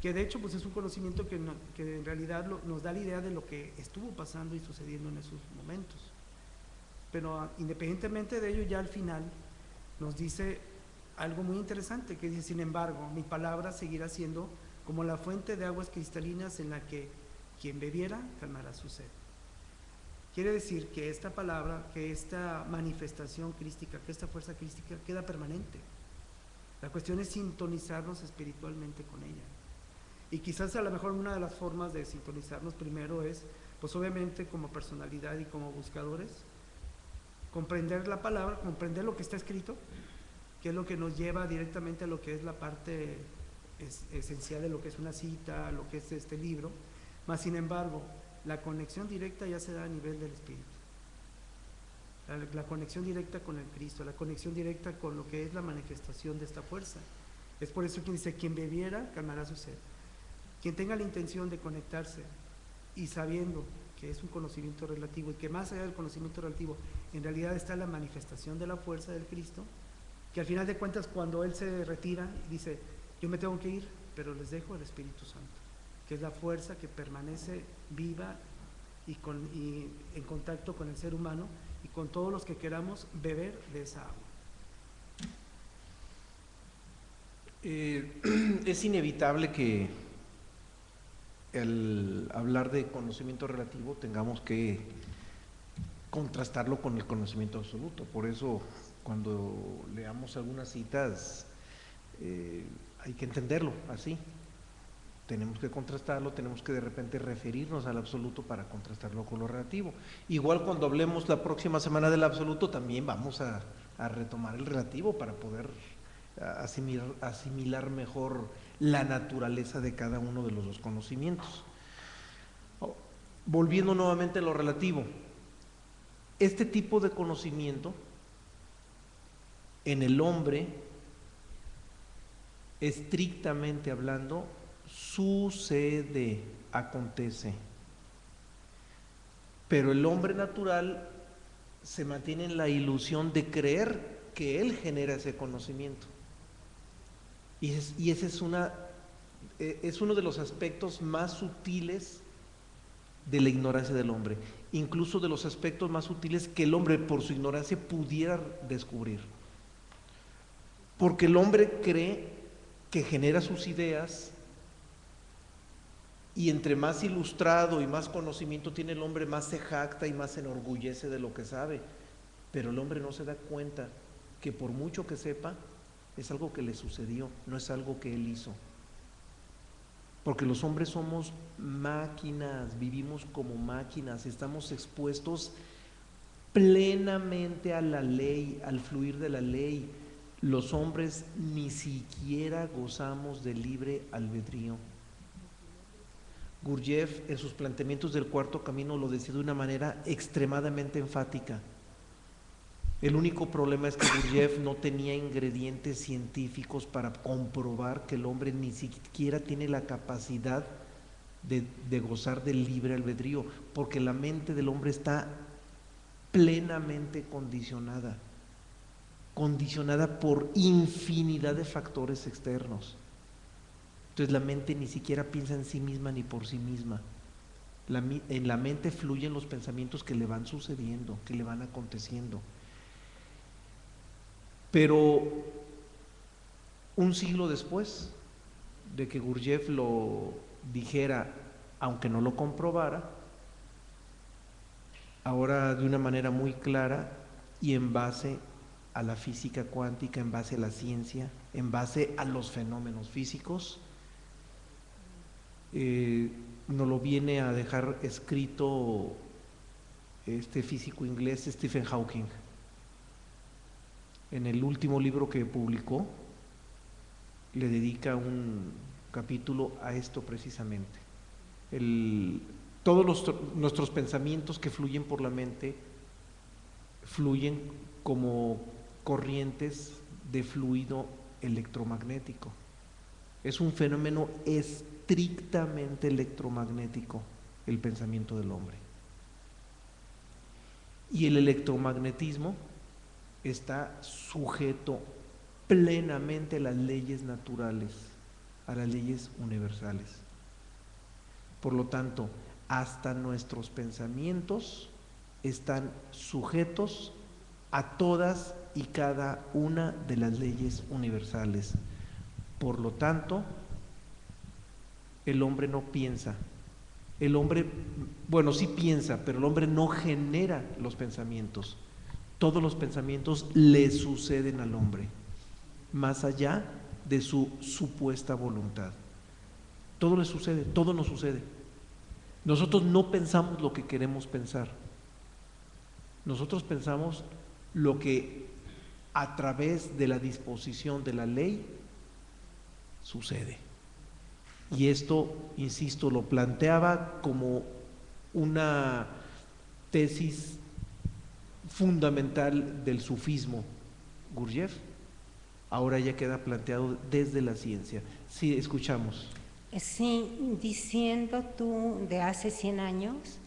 que de hecho pues es un conocimiento que en realidad nos da la idea de lo que estuvo pasando y sucediendo en esos momentos. Pero independientemente de ello, ya al final nos dice algo muy interesante, que dice, sin embargo, mi palabra seguirá siendo como la fuente de aguas cristalinas en la que quien bebiera calmará su sed. Quiere decir que esta palabra, que esta manifestación crística, que esta fuerza crística queda permanente. La cuestión es sintonizarnos espiritualmente con ella. Y quizás a lo mejor una de las formas de sintonizarnos primero es, pues obviamente como personalidad y como buscadores, comprender la palabra, comprender lo que está escrito, que es lo que nos lleva directamente a lo que es la parte esencial de lo que es una cita, lo que es este libro, mas sin embargo, la conexión directa ya se da a nivel del espíritu. La conexión directa con el Cristo, la conexión directa con lo que es la manifestación de esta fuerza. Es por eso que dice, quien bebiera calmará su sed. Quien tenga la intención de conectarse y sabiendo que es un conocimiento relativo y que más allá del conocimiento relativo en realidad está la manifestación de la fuerza del Cristo, que al final de cuentas cuando Él se retira dice, yo me tengo que ir, pero les dejo el Espíritu Santo, que es la fuerza que permanece viva y en contacto con el ser humano y con todos los que queramos beber de esa agua. Es inevitable que al hablar de conocimiento relativo tengamos que contrastarlo con el conocimiento absoluto. Por eso cuando leamos algunas citas hay que entenderlo así. Tenemos que contrastarlo, tenemos que de repente referirnos al absoluto para contrastarlo con lo relativo. Igual cuando hablemos la próxima semana del absoluto también vamos a retomar el relativo para poder asimilar mejor la naturaleza de cada uno de los dos conocimientos. Volviendo nuevamente a lo relativo, este tipo de conocimiento en el hombre, estrictamente hablando, sucede, acontece. Pero el hombre natural se mantiene en la ilusión de creer que él genera ese conocimiento. Y ese es uno de los aspectos más sutiles de la ignorancia del hombre, incluso de los aspectos más sutiles que el hombre por su ignorancia pudiera descubrir. Porque el hombre cree que genera sus ideas y entre más ilustrado y más conocimiento tiene el hombre, más se jacta y más se enorgullece de lo que sabe. Pero el hombre no se da cuenta que por mucho que sepa, es algo que le sucedió, no es algo que él hizo. Porque los hombres somos máquinas, vivimos como máquinas, estamos expuestos plenamente a la ley, al fluir de la ley. Los hombres ni siquiera gozamos de libre albedrío. Gurdjieff en sus planteamientos del cuarto camino lo decía de una manera extremadamente enfática. El único problema es que Gurdjieff no tenía ingredientes científicos para comprobar que el hombre ni siquiera tiene la capacidad de gozar del libre albedrío, porque la mente del hombre está plenamente condicionada por infinidad de factores externos. Entonces la mente ni siquiera piensa en sí misma ni por sí misma. En la mente fluyen los pensamientos que le van sucediendo, que le van aconteciendo. Pero un siglo después de que Gurdjieff lo dijera, aunque no lo comprobara, ahora de una manera muy clara y en base a la física cuántica, en base a la ciencia, en base a los fenómenos físicos, nos lo viene a dejar escrito este físico inglés Stephen Hawking. En el último libro que publicó, le dedica un capítulo a esto precisamente. Todos nuestros pensamientos que fluyen por la mente fluyen como corrientes de fluido electromagnético. Es un fenómeno estrictamente electromagnético el pensamiento del hombre. Y el electromagnetismo está sujeto plenamente a las leyes naturales, a las leyes universales. Por lo tanto, hasta nuestros pensamientos están sujetos a todas y cada una de las leyes universales. Por lo tanto, el hombre no piensa. El hombre, bueno, sí piensa, pero el hombre no genera los pensamientos. Todos los pensamientos le suceden al hombre, más allá de su supuesta voluntad. Todo le sucede, todo nos sucede. Nosotros no pensamos lo que queremos pensar. Nosotros pensamos lo que a través de la disposición de la ley sucede. Y esto, insisto, lo planteaba como una tesis fundamental del sufismo Gurdjieff. Ahora ya queda planteado desde la ciencia. Sí, escuchamos. Sí, diciendo tú de hace 100 años,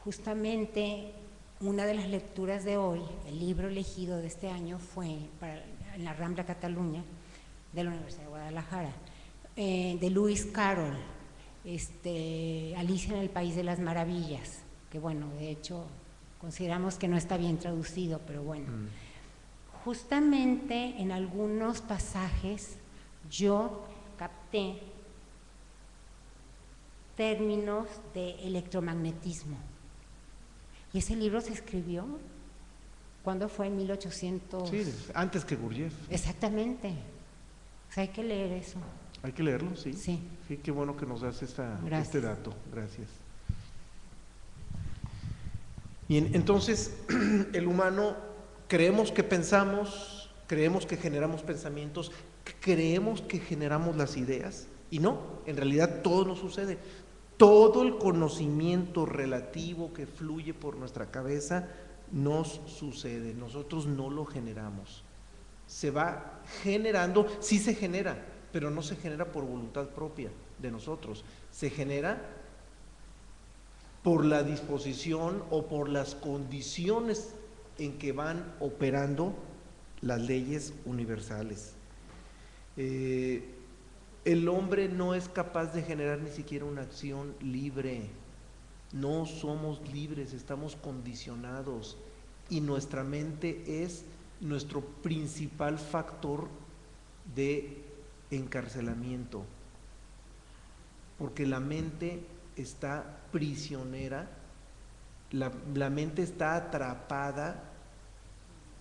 justamente una de las lecturas de hoy, el libro elegido de este año fue en la Rambla Cataluña de la Universidad de Guadalajara, de Lewis Carroll, Alicia en el País de las Maravillas, que bueno, de hecho consideramos que no está bien traducido, pero bueno. Justamente en algunos pasajes yo capté términos de electromagnetismo. Y ese libro se escribió, ¿cuándo fue? En 1800. Sí, antes que Gurdjieff. Exactamente. O sea, hay que leer eso. Hay que leerlo, sí. Sí. Sí, qué bueno que nos das este dato. Gracias. Bien, entonces, el humano, creemos que pensamos, creemos que generamos pensamientos, creemos que generamos las ideas, y no, en realidad todo nos sucede. Todo el conocimiento relativo que fluye por nuestra cabeza nos sucede, nosotros no lo generamos. Se va generando, sí se genera, pero no se genera por voluntad propia de nosotros, se genera por la disposición o por las condiciones en que van operando las leyes universales. El hombre no es capaz de generar ni siquiera una acción libre. No somos libres, estamos condicionados y nuestra mente es nuestro principal factor de encarcelamiento, porque la mente está prisionera, la mente está atrapada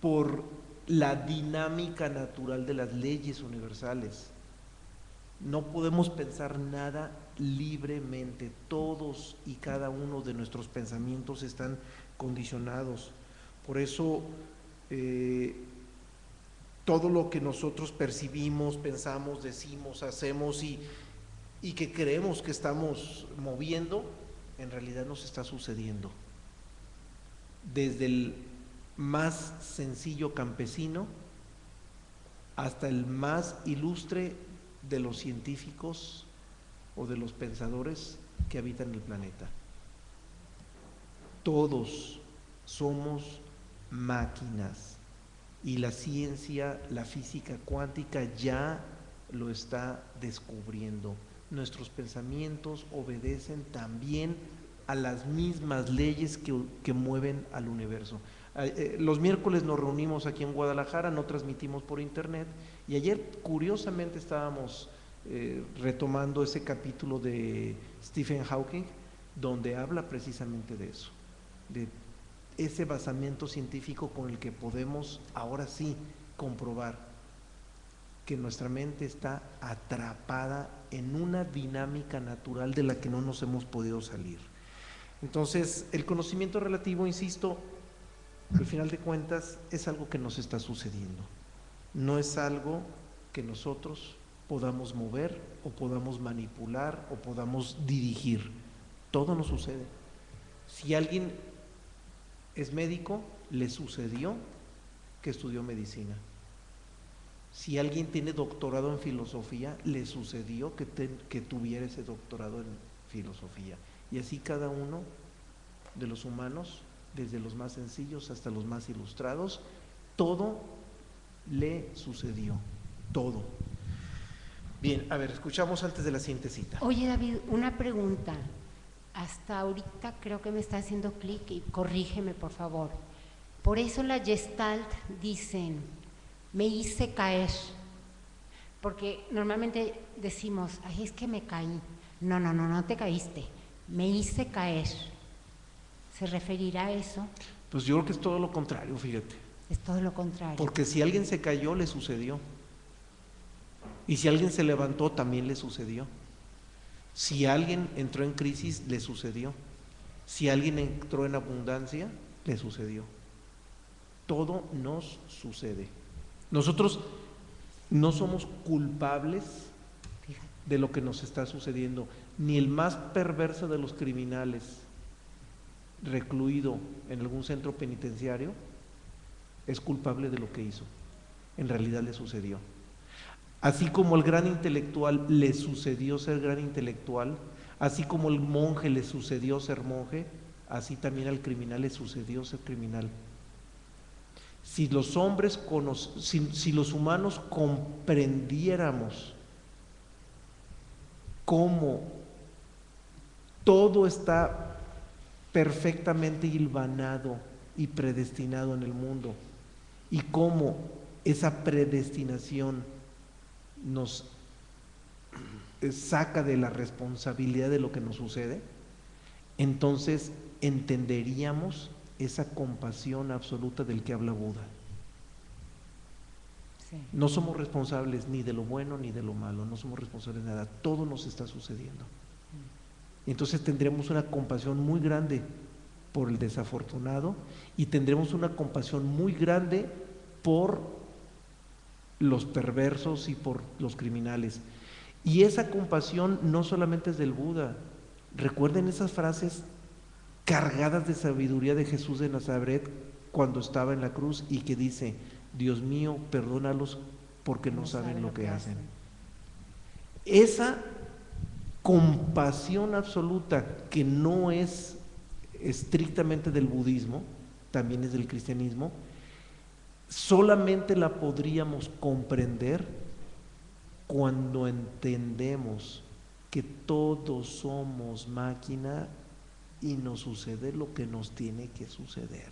por la dinámica natural de las leyes universales. No podemos pensar nada libremente, todos y cada uno de nuestros pensamientos están condicionados. Por eso todo lo que nosotros percibimos, pensamos, decimos, hacemos y que creemos que estamos moviendo, en realidad nos está sucediendo. Desde el más sencillo campesino hasta el más ilustre de los científicos o de los pensadores, que habitan el planeta. Todos somos máquinas y la ciencia, la física cuántica ya lo está descubriendo. Nuestros pensamientos obedecen también a las mismas leyes que mueven al universo. Los miércoles nos reunimos aquí en Guadalajara, no transmitimos por internet, y ayer curiosamente estábamos retomando ese capítulo de Stephen Hawking, donde habla precisamente de eso, de ese basamento científico con el que podemos ahora sí comprobar que nuestra mente está atrapada en una dinámica natural de la que no nos hemos podido salir. Entonces, el conocimiento relativo, insisto, al final de cuentas es algo que nos está sucediendo, no es algo que nosotros podamos mover o podamos manipular o podamos dirigir. Todo nos sucede. Si alguien es médico, le sucedió que estudió medicina. Si alguien tiene doctorado en filosofía, le sucedió que tuviera ese doctorado en filosofía. Y así cada uno de los humanos, desde los más sencillos hasta los más ilustrados, todo le sucedió, todo. Bien, a ver, escuchamos antes de la siguiente cita. Oye, David, una pregunta. Hasta ahorita creo que me está haciendo clic y corrígeme, por favor. Por eso la Gestalt dicen, me hice caer. Porque normalmente decimos, ay, es que me caí. No te caíste. Me hice caer. ¿Se referirá a eso? Pues yo creo que es todo lo contrario, fíjate. Es todo lo contrario. Porque si alguien se cayó, le sucedió. Y si alguien se levantó, también le sucedió. Si alguien entró en crisis, le sucedió. Si alguien entró en abundancia, le sucedió. Todo nos sucede. Nosotros no somos culpables de lo que nos está sucediendo. Ni el más perverso de los criminales, recluido en algún centro penitenciario, es culpable de lo que hizo. En realidad le sucedió. Así como al gran intelectual le sucedió ser gran intelectual, así como al monje le sucedió ser monje, así también al criminal le sucedió ser criminal. Si los humanos comprendiéramos cómo todo está perfectamente hilvanado y predestinado en el mundo, y cómo esa predestinación nos saca de la responsabilidad de lo que nos sucede, entonces entenderíamos esa compasión absoluta del que habla Buda. Sí. No somos responsables ni de lo bueno ni de lo malo, no somos responsables de nada, todo nos está sucediendo. Entonces tendremos una compasión muy grande por el desafortunado y tendremos una compasión muy grande por los perversos y por los criminales. Y esa compasión no solamente es del Buda. Recuerden esas frases cargadas de sabiduría de Jesús de Nazaret cuando estaba en la cruz y que dice: Dios mío, perdónalos porque no saben lo que hacen. Esa compasión absoluta, que no es estrictamente del budismo, también es del cristianismo, solamente la podríamos comprender cuando entendemos que todos somos máquina y nos sucede lo que nos tiene que suceder,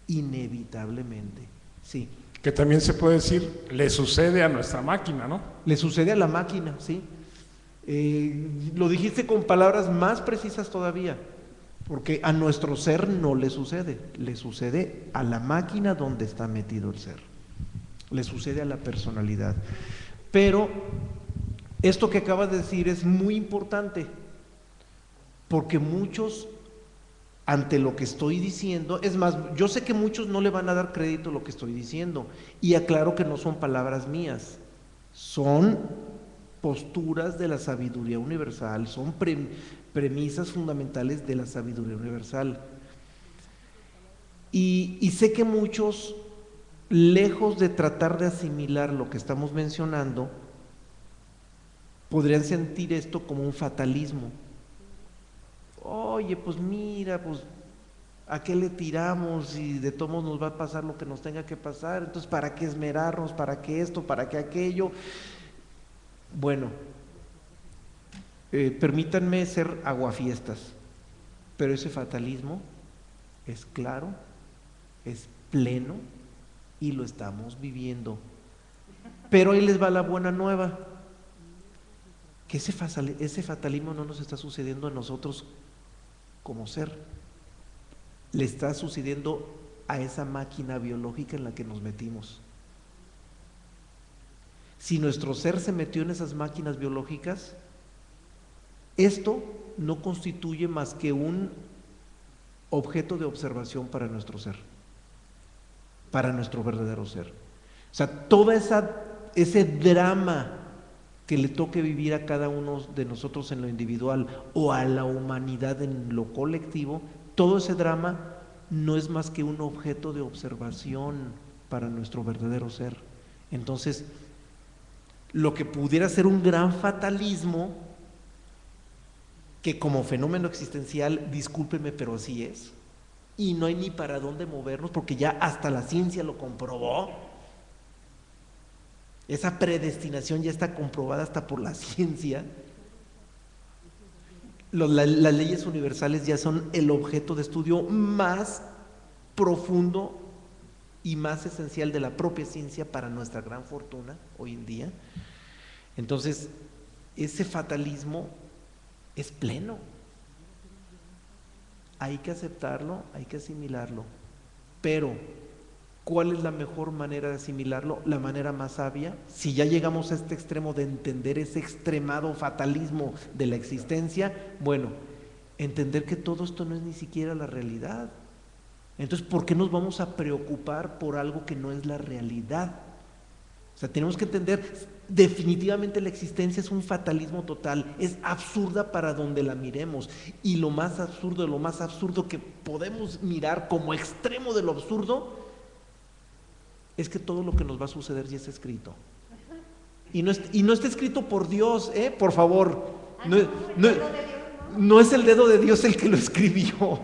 inevitablemente, sí. Que también se puede decir, le sucede a nuestra máquina, ¿no? Le sucede a la máquina, sí. Lo dijiste con palabras más precisas todavía, porque a nuestro ser no le sucede a la máquina donde está metido el ser, le sucede a la personalidad. Pero esto que acabas de decir es muy importante, porque muchos, ante lo que estoy diciendo, es más, yo sé que muchos no le van a dar crédito a lo que estoy diciendo, y aclaro que no son palabras mías, son posturas de la sabiduría universal, son premisas fundamentales de la sabiduría universal. Y sé que muchos, lejos de tratar de asimilar lo que estamos mencionando, podrían sentir esto como un fatalismo, oye, pues mira, pues ¿a qué le tiramos y de todos modos nos va a pasar lo que nos tenga que pasar? Entonces, ¿para qué esmerarnos? ¿Para qué esto? ¿Para qué aquello? Bueno, permítanme ser aguafiestas, pero ese fatalismo es claro, es pleno y lo estamos viviendo. Pero ahí les va la buena nueva, que ese fatalismo no nos está sucediendo a nosotros como ser, le está sucediendo a esa máquina biológica en la que nos metimos. Si nuestro ser se metió en esas máquinas biológicas, esto no constituye más que un objeto de observación para nuestro ser, para nuestro verdadero ser. O sea, todo ese drama que le toque vivir a cada uno de nosotros en lo individual o a la humanidad en lo colectivo, todo ese drama no es más que un objeto de observación para nuestro verdadero ser. Entonces, lo que pudiera ser un gran fatalismo, que como fenómeno existencial, discúlpeme, pero así es, y no hay ni para dónde movernos, porque ya hasta la ciencia lo comprobó. Esa predestinación ya está comprobada hasta por la ciencia. Las leyes universales ya son el objeto de estudio más profundo y más esencial de la propia ciencia, para nuestra gran fortuna hoy en día. Entonces, ese fatalismo es pleno. Hay que aceptarlo, hay que asimilarlo. Pero, ¿cuál es la mejor manera de asimilarlo? La manera más sabia. Si ya llegamos a este extremo de entender ese extremado fatalismo de la existencia, bueno, entender que todo esto no es ni siquiera la realidad. Entonces, ¿por qué nos vamos a preocupar por algo que no es la realidad? O sea, tenemos que entender, definitivamente la existencia es un fatalismo total, es absurda para donde la miremos, y lo más absurdo que podemos mirar como extremo de lo absurdo, es que todo lo que nos va a suceder ya está escrito. Y no está escrito por Dios, por favor. No es el dedo de Dios el que lo escribió.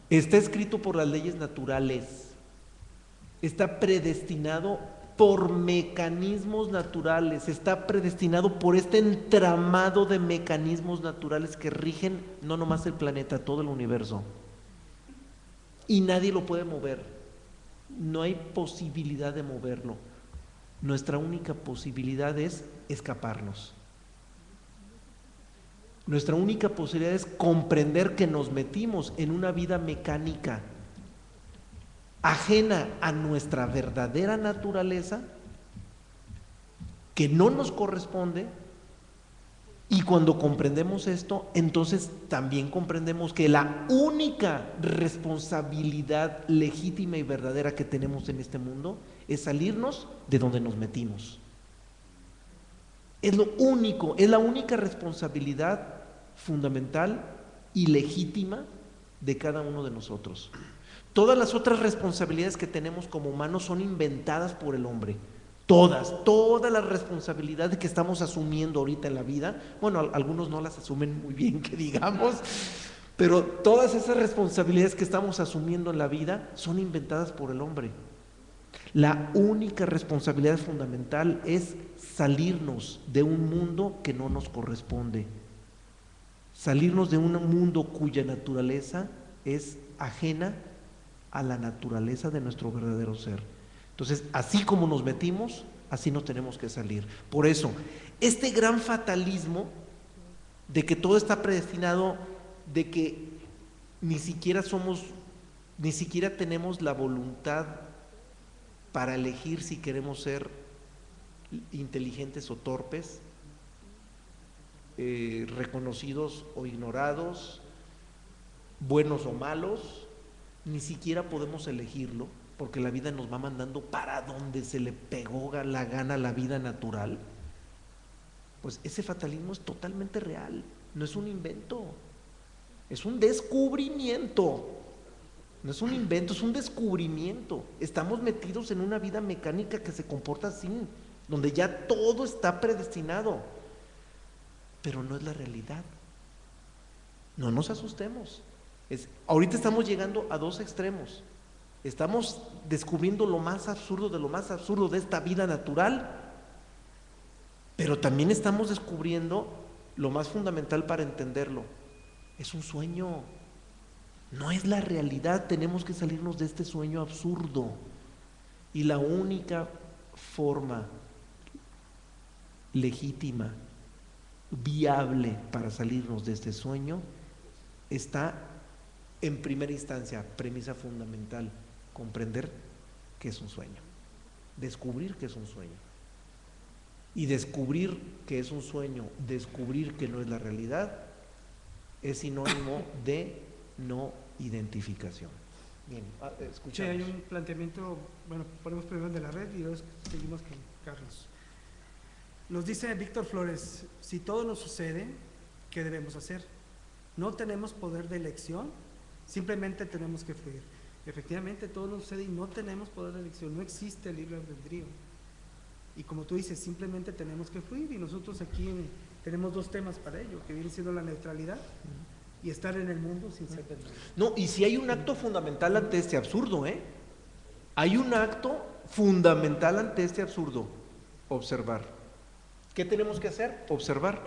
Está escrito por las leyes naturales. Está predestinado por mecanismos naturales. Está predestinado por este entramado de mecanismos naturales que rigen no nomás el planeta, todo el universo. Y nadie lo puede mover. No hay posibilidad de moverlo. Nuestra única posibilidad es escaparnos. Nuestra única posibilidad es comprender que nos metimos en una vida mecánica, ajena a nuestra verdadera naturaleza, que no nos corresponde. Y cuando comprendemos esto, entonces también comprendemos que la única responsabilidad legítima y verdadera que tenemos en este mundo es salirnos de donde nos metimos. Es lo único, es la única responsabilidad fundamental y legítima de cada uno de nosotros. Todas las otras responsabilidades que tenemos como humanos son inventadas por el hombre. Todas las responsabilidades que estamos asumiendo ahorita en la vida, bueno, algunos no las asumen muy bien, que digamos, pero todas esas responsabilidades que estamos asumiendo en la vida son inventadas por el hombre. La única responsabilidad fundamental es salirnos de un mundo que no nos corresponde, salirnos de un mundo cuya naturaleza es ajena a la naturaleza de nuestro verdadero ser. Entonces, así como nos metimos, así nos tenemos que salir. Por eso, este gran fatalismo de que todo está predestinado, de que ni siquiera tenemos la voluntad para elegir si queremos ser inteligentes o torpes, reconocidos o ignorados, buenos o malos, ni siquiera podemos elegirlo, porque la vida nos va mandando para donde se le pegó la gana, la vida natural. Pues ese fatalismo es totalmente real, no es un invento, es un descubrimiento. No es un invento, es un descubrimiento. Estamos metidos en una vida mecánica que se comporta así, donde ya todo está predestinado. pero no es la realidad. No nos asustemos. Ahorita estamos llegando a dos extremos. Estamos descubriendo lo más absurdo de lo más absurdo de esta vida natural, pero también estamos descubriendo lo más fundamental para entenderlo. Es un sueño, no es la realidad. Tenemos que salirnos de este sueño absurdo. Y la única forma legítima, viable para salirnos de este sueño está en primera instancia, premisa fundamental, comprender que es un sueño, descubrir que es un sueño. Y descubrir que es un sueño, descubrir que no es la realidad, es sinónimo de no identificación. Bien, Sí, escuchamos. hay un planteamiento, bueno, ponemos primero el de la red y luego seguimos con Carlos. Nos dice Víctor Flores, si todo nos sucede, ¿qué debemos hacer? No tenemos poder de elección, simplemente tenemos que fluir. Efectivamente, todo nos sucede y no tenemos poder de elección, no existe el libre albedrío. Y como tú dices, simplemente tenemos que fluir, y nosotros aquí tenemos dos temas para ello, que viene siendo la neutralidad y estar en el mundo sin ser del mundo. No, y si hay un acto fundamental ante este absurdo, hay un acto fundamental ante este absurdo: observar. ¿Qué tenemos que hacer? Observar.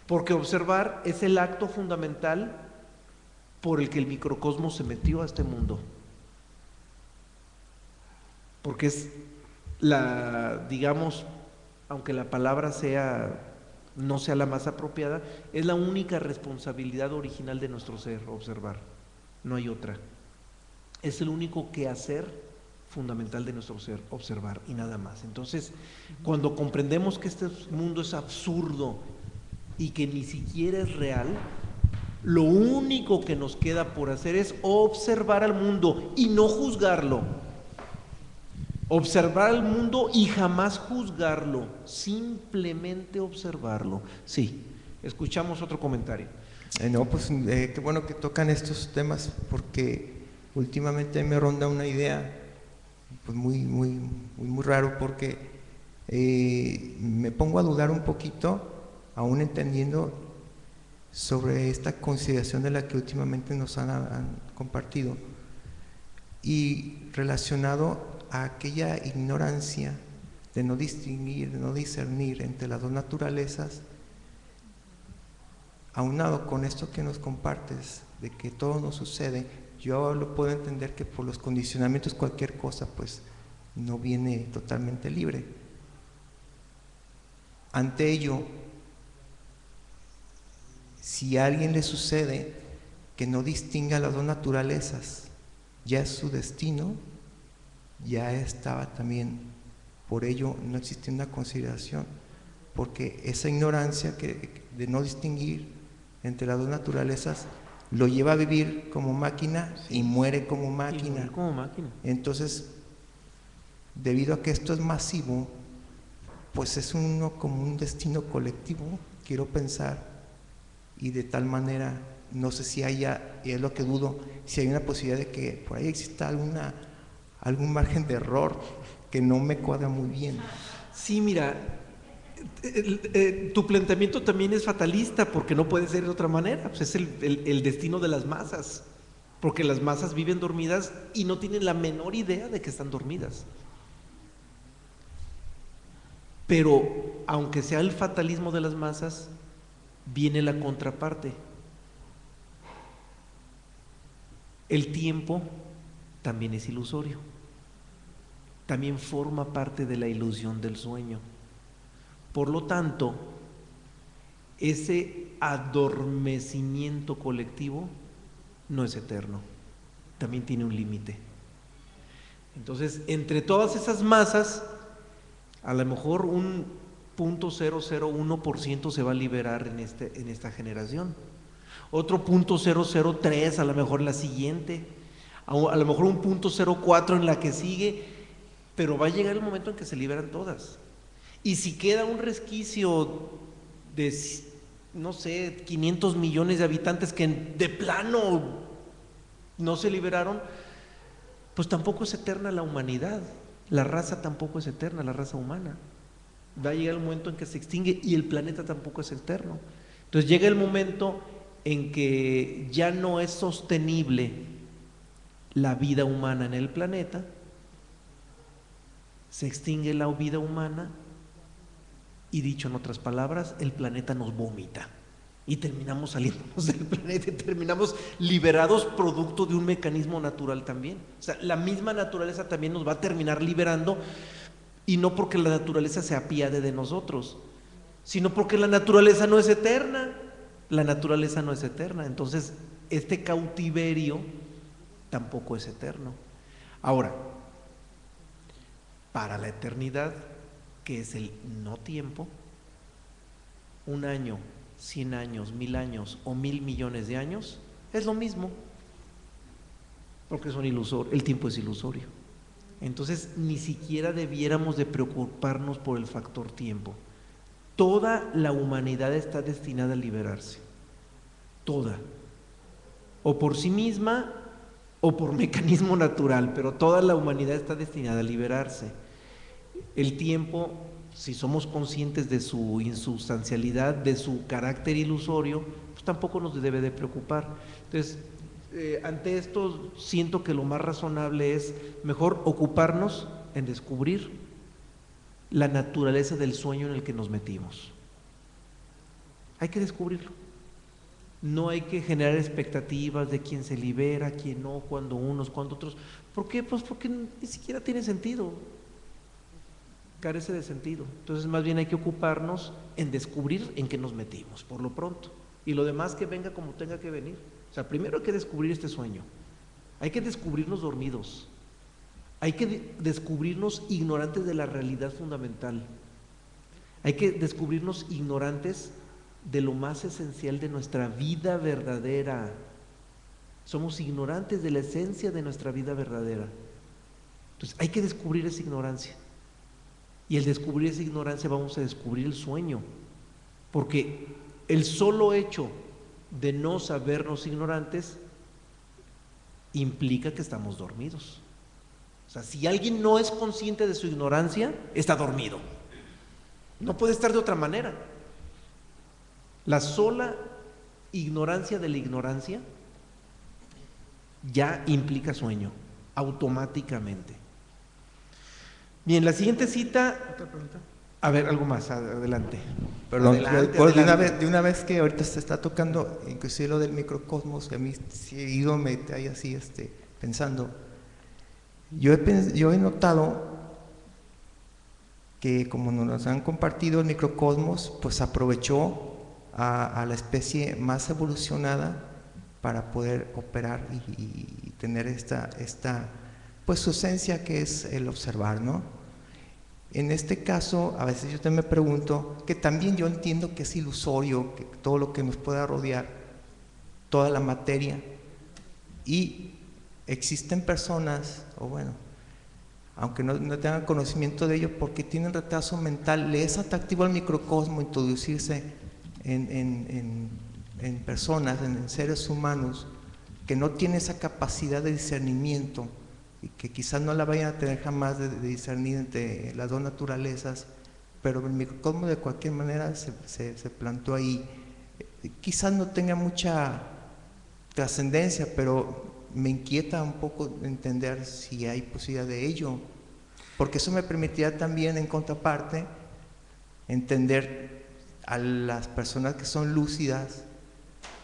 Porque observar es el acto fundamental por el que el microcosmos se metió a este mundo. Porque es digamos, aunque la palabra no sea la más apropiada, es la única responsabilidad original de nuestro ser, observar. No hay otra. Es el único quehacer fundamental de nuestro ser, observar, y nada más. Entonces, cuando comprendemos que este mundo es absurdo y que ni siquiera es real, lo único que nos queda por hacer es observar al mundo y no juzgarlo. Observar al mundo y jamás juzgarlo, simplemente observarlo. Sí, escuchamos otro comentario. No, pues qué bueno que tocan estos temas, porque últimamente me ronda una idea pues muy raro, porque me pongo a dudar un poquito, aún entendiendo sobre esta consideración de la que últimamente nos han compartido, y relacionado a aquella ignorancia de no distinguir, de no discernir entre las dos naturalezas, aunado con esto que nos compartes, de que todo nos sucede. Yo lo puedo entender que por los condicionamientos cualquier cosa pues no viene totalmente libre. Ante ello, si a alguien le sucede que no distinga las dos naturalezas, ya es su destino, ya estaba también, por ello no existe una consideración, porque esa ignorancia de no distinguir entre las dos naturalezas lo lleva a vivir como máquina y muere como máquina. Entonces, debido a que esto es masivo, pues es como un destino colectivo, quiero pensar, y de tal manera, no sé si haya, y es lo que dudo, si hay una posibilidad de que por ahí exista algún margen de error que no me cuadra muy bien. Sí, mira, tu planteamiento también es fatalista, porque no puede ser de otra manera. Pues es el destino de las masas, porque las masas viven dormidas y no tienen la menor idea de que están dormidas. Pero aunque sea el fatalismo de las masas, viene la contraparte. El tiempo también es ilusorio, también forma parte de la ilusión del sueño. Por lo tanto, ese adormecimiento colectivo no es eterno, también tiene un límite. Entonces, entre todas esas masas, a lo mejor un 0.001% se va a liberar en esta generación, otro 0.003 a lo mejor en la siguiente, a lo mejor un 0.04 en la que sigue, pero va a llegar el momento en que se liberan todas. Y si queda un resquicio de, no sé, 500 millones de habitantes que de plano no se liberaron, pues tampoco es eterna la humanidad, la raza tampoco es eterna, la raza humana. Va a llegar el momento en que se extingue y el planeta tampoco es eterno. Entonces llega el momento en que ya no es sostenible la vida humana en el planeta, se extingue la vida humana y, dicho en otras palabras, el planeta nos vomita y terminamos saliéndonos del planeta y terminamos liberados producto de un mecanismo natural también. O sea, la misma naturaleza también nos va a terminar liberando, y no porque la naturaleza se apiade de nosotros, sino porque la naturaleza no es eterna. La naturaleza no es eterna, entonces este cautiverio tampoco es eterno. Ahora, para la eternidad, que es el no tiempo, 1 año, 100 años, 1000 años o 1000 millones de años, es lo mismo, porque son ilusorios, el tiempo es ilusorio. Entonces ni siquiera debiéramos de preocuparnos por el factor tiempo. Toda la humanidad está destinada a liberarse, toda, o por sí misma o por mecanismo natural, pero toda la humanidad está destinada a liberarse. El tiempo, si somos conscientes de su insubstancialidad, de su carácter ilusorio, pues tampoco nos debe de preocupar. Entonces, ante esto siento que lo más razonable es mejor ocuparnos en descubrir la naturaleza del sueño en el que nos metimos. Hay que descubrirlo. No hay que generar expectativas de quién se libera, quién no, cuándo unos, cuándo otros. ¿Por qué? Pues porque ni siquiera tiene sentido. Carece de sentido. Entonces más bien hay que ocuparnos en descubrir en qué nos metimos, por lo pronto. Y lo demás que venga como tenga que venir. O sea, primero hay que descubrir este sueño. Hay que descubrirnos dormidos. Hay que descubrirnos ignorantes de la realidad fundamental. Hay que descubrirnos ignorantes de lo más esencial de nuestra vida verdadera. Somos ignorantes de la esencia de nuestra vida verdadera. Entonces hay que descubrir esa ignorancia. Y al descubrir esa ignorancia vamos a descubrir el sueño. Porque el solo hecho de no sabernos ignorantes implica que estamos dormidos. O sea, si alguien no es consciente de su ignorancia, está dormido. No puede estar de otra manera. La sola ignorancia de la ignorancia ya implica sueño, automáticamente. Bien, la siguiente cita. ¿Otra pregunta? A ver, algo más, adelante. Perdón, Adelante, pues, adelante. de una vez que ahorita se está tocando, inclusive lo del microcosmos, a mí seguido me hay así pensando. Yo he notado que como nos han compartido el microcosmos, pues aprovechó a la especie más evolucionada para poder operar y tener esta pues su esencia, que es el observar, ¿no? En este caso, a veces yo también me pregunto, que también yo entiendo que es ilusorio, que todo lo que nos pueda rodear, toda la materia, y existen personas, o bueno, aunque no tengan conocimiento de ello, porque tienen retraso mental, le es atractivo al microcosmo introducirse en personas, en seres humanos, que no tienen esa capacidad de discernimiento, y que quizás no la vayan a tener jamás de discernir entre las dos naturalezas, pero el microcosmo de cualquier manera se plantó ahí. Quizás no tenga mucha trascendencia, pero me inquieta un poco entender si hay posibilidad de ello, porque eso me permitirá también, en contraparte, entender a las personas que son lúcidas,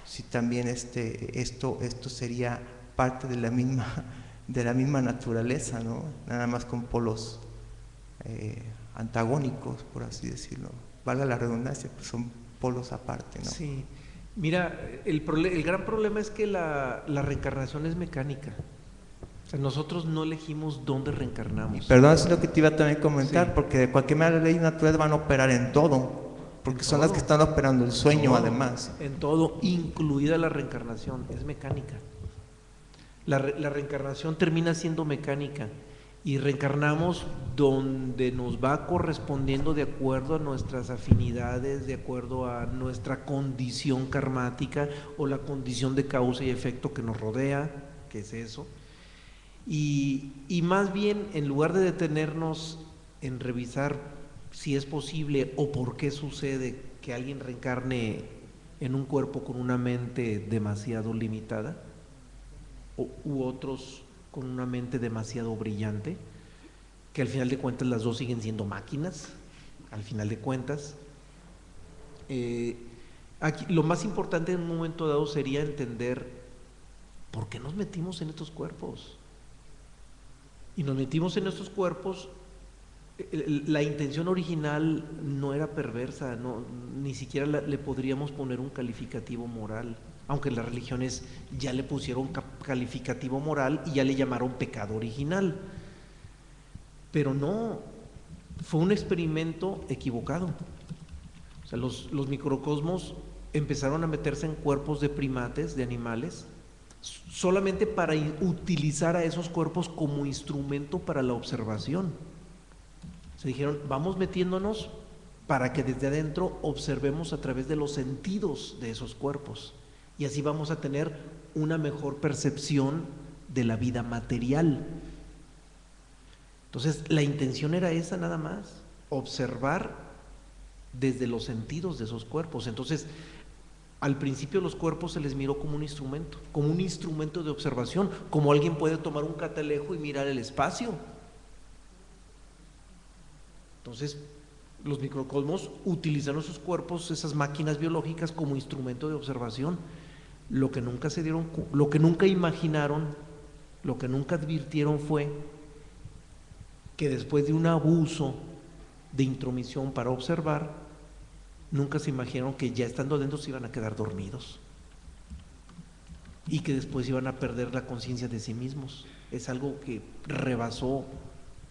si también esto sería parte de la misma naturaleza, ¿no? Nada más con polos antagónicos, por así decirlo. Valga la redundancia, pues son polos aparte, ¿no? Sí. Mira, el gran problema es que la reencarnación es mecánica. O sea, nosotros no elegimos dónde reencarnamos. Perdón, eso es lo que te iba también a comentar, Sí. porque de cualquier manera las leyes naturales van a operar en todo, porque son las que están operando el sueño, Todo, además. En todo, incluida la reencarnación, es mecánica. La reencarnación termina siendo mecánica y reencarnamos donde nos va correspondiendo de acuerdo a nuestras afinidades, de acuerdo a nuestra condición karmática o la condición de causa y efecto que nos rodea, que es eso. Y más bien, en lugar de detenernos en revisar si es posible o por qué sucede que alguien reencarne en un cuerpo con una mente demasiado limitada u otros con una mente demasiado brillante, que al final de cuentas las dos siguen siendo máquinas, al final de cuentas. Aquí, lo más importante en un momento dado sería entender por qué nos metimos en estos cuerpos. Y nos metimos en estos cuerpos, la intención original no era perversa, ni siquiera le podríamos poner un calificativo moral, aunque las religiones ya le pusieron calificativo moral y ya le llamaron pecado original. Pero no, fue un experimento equivocado. O sea, los microcosmos empezaron a meterse en cuerpos de primates, de animales, solamente para utilizar a esos cuerpos como instrumento para la observación. Se dijeron, vamos metiéndonos para que desde adentro observemos a través de los sentidos de esos cuerpos, y así vamos a tener una mejor percepción de la vida material. Entonces, la intención era esa nada más, observar desde los sentidos de esos cuerpos. Entonces, al principio los cuerpos se les miró como un instrumento de observación, como alguien puede tomar un catalejo y mirar el espacio. Entonces, los microcosmos utilizaron sus cuerpos, esas máquinas biológicas, como instrumento de observación. Lo que nunca lo que nunca imaginaron, lo que nunca advirtieron fue que después de un abuso de intromisión para observar, nunca se imaginaron que ya estando adentro se iban a quedar dormidos y que después iban a perder la conciencia de sí mismos. Es algo que rebasó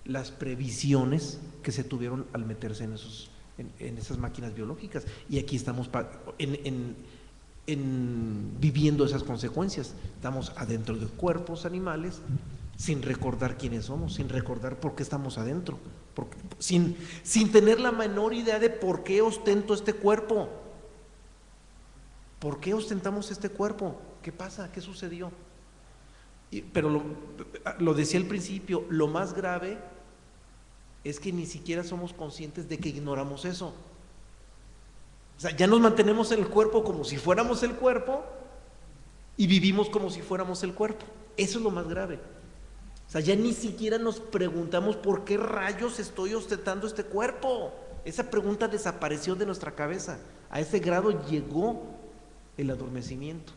las previsiones que se tuvieron al meterse en esas máquinas biológicas, y aquí estamos viviendo esas consecuencias. Estamos adentro de cuerpos animales sin recordar quiénes somos, sin recordar por qué estamos adentro, sin tener la menor idea de por qué ostento este cuerpo. ¿Por qué ostentamos este cuerpo? ¿Qué pasa? ¿Qué sucedió? Pero lo decía al principio, lo más grave es que ni siquiera somos conscientes de que ignoramos eso. O sea, ya nos mantenemos en el cuerpo como si fuéramos el cuerpo y vivimos como si fuéramos el cuerpo. Eso es lo más grave. O sea, ya ni siquiera nos preguntamos por qué rayos estoy ostentando este cuerpo. Esa pregunta desapareció de nuestra cabeza. A ese grado llegó el adormecimiento.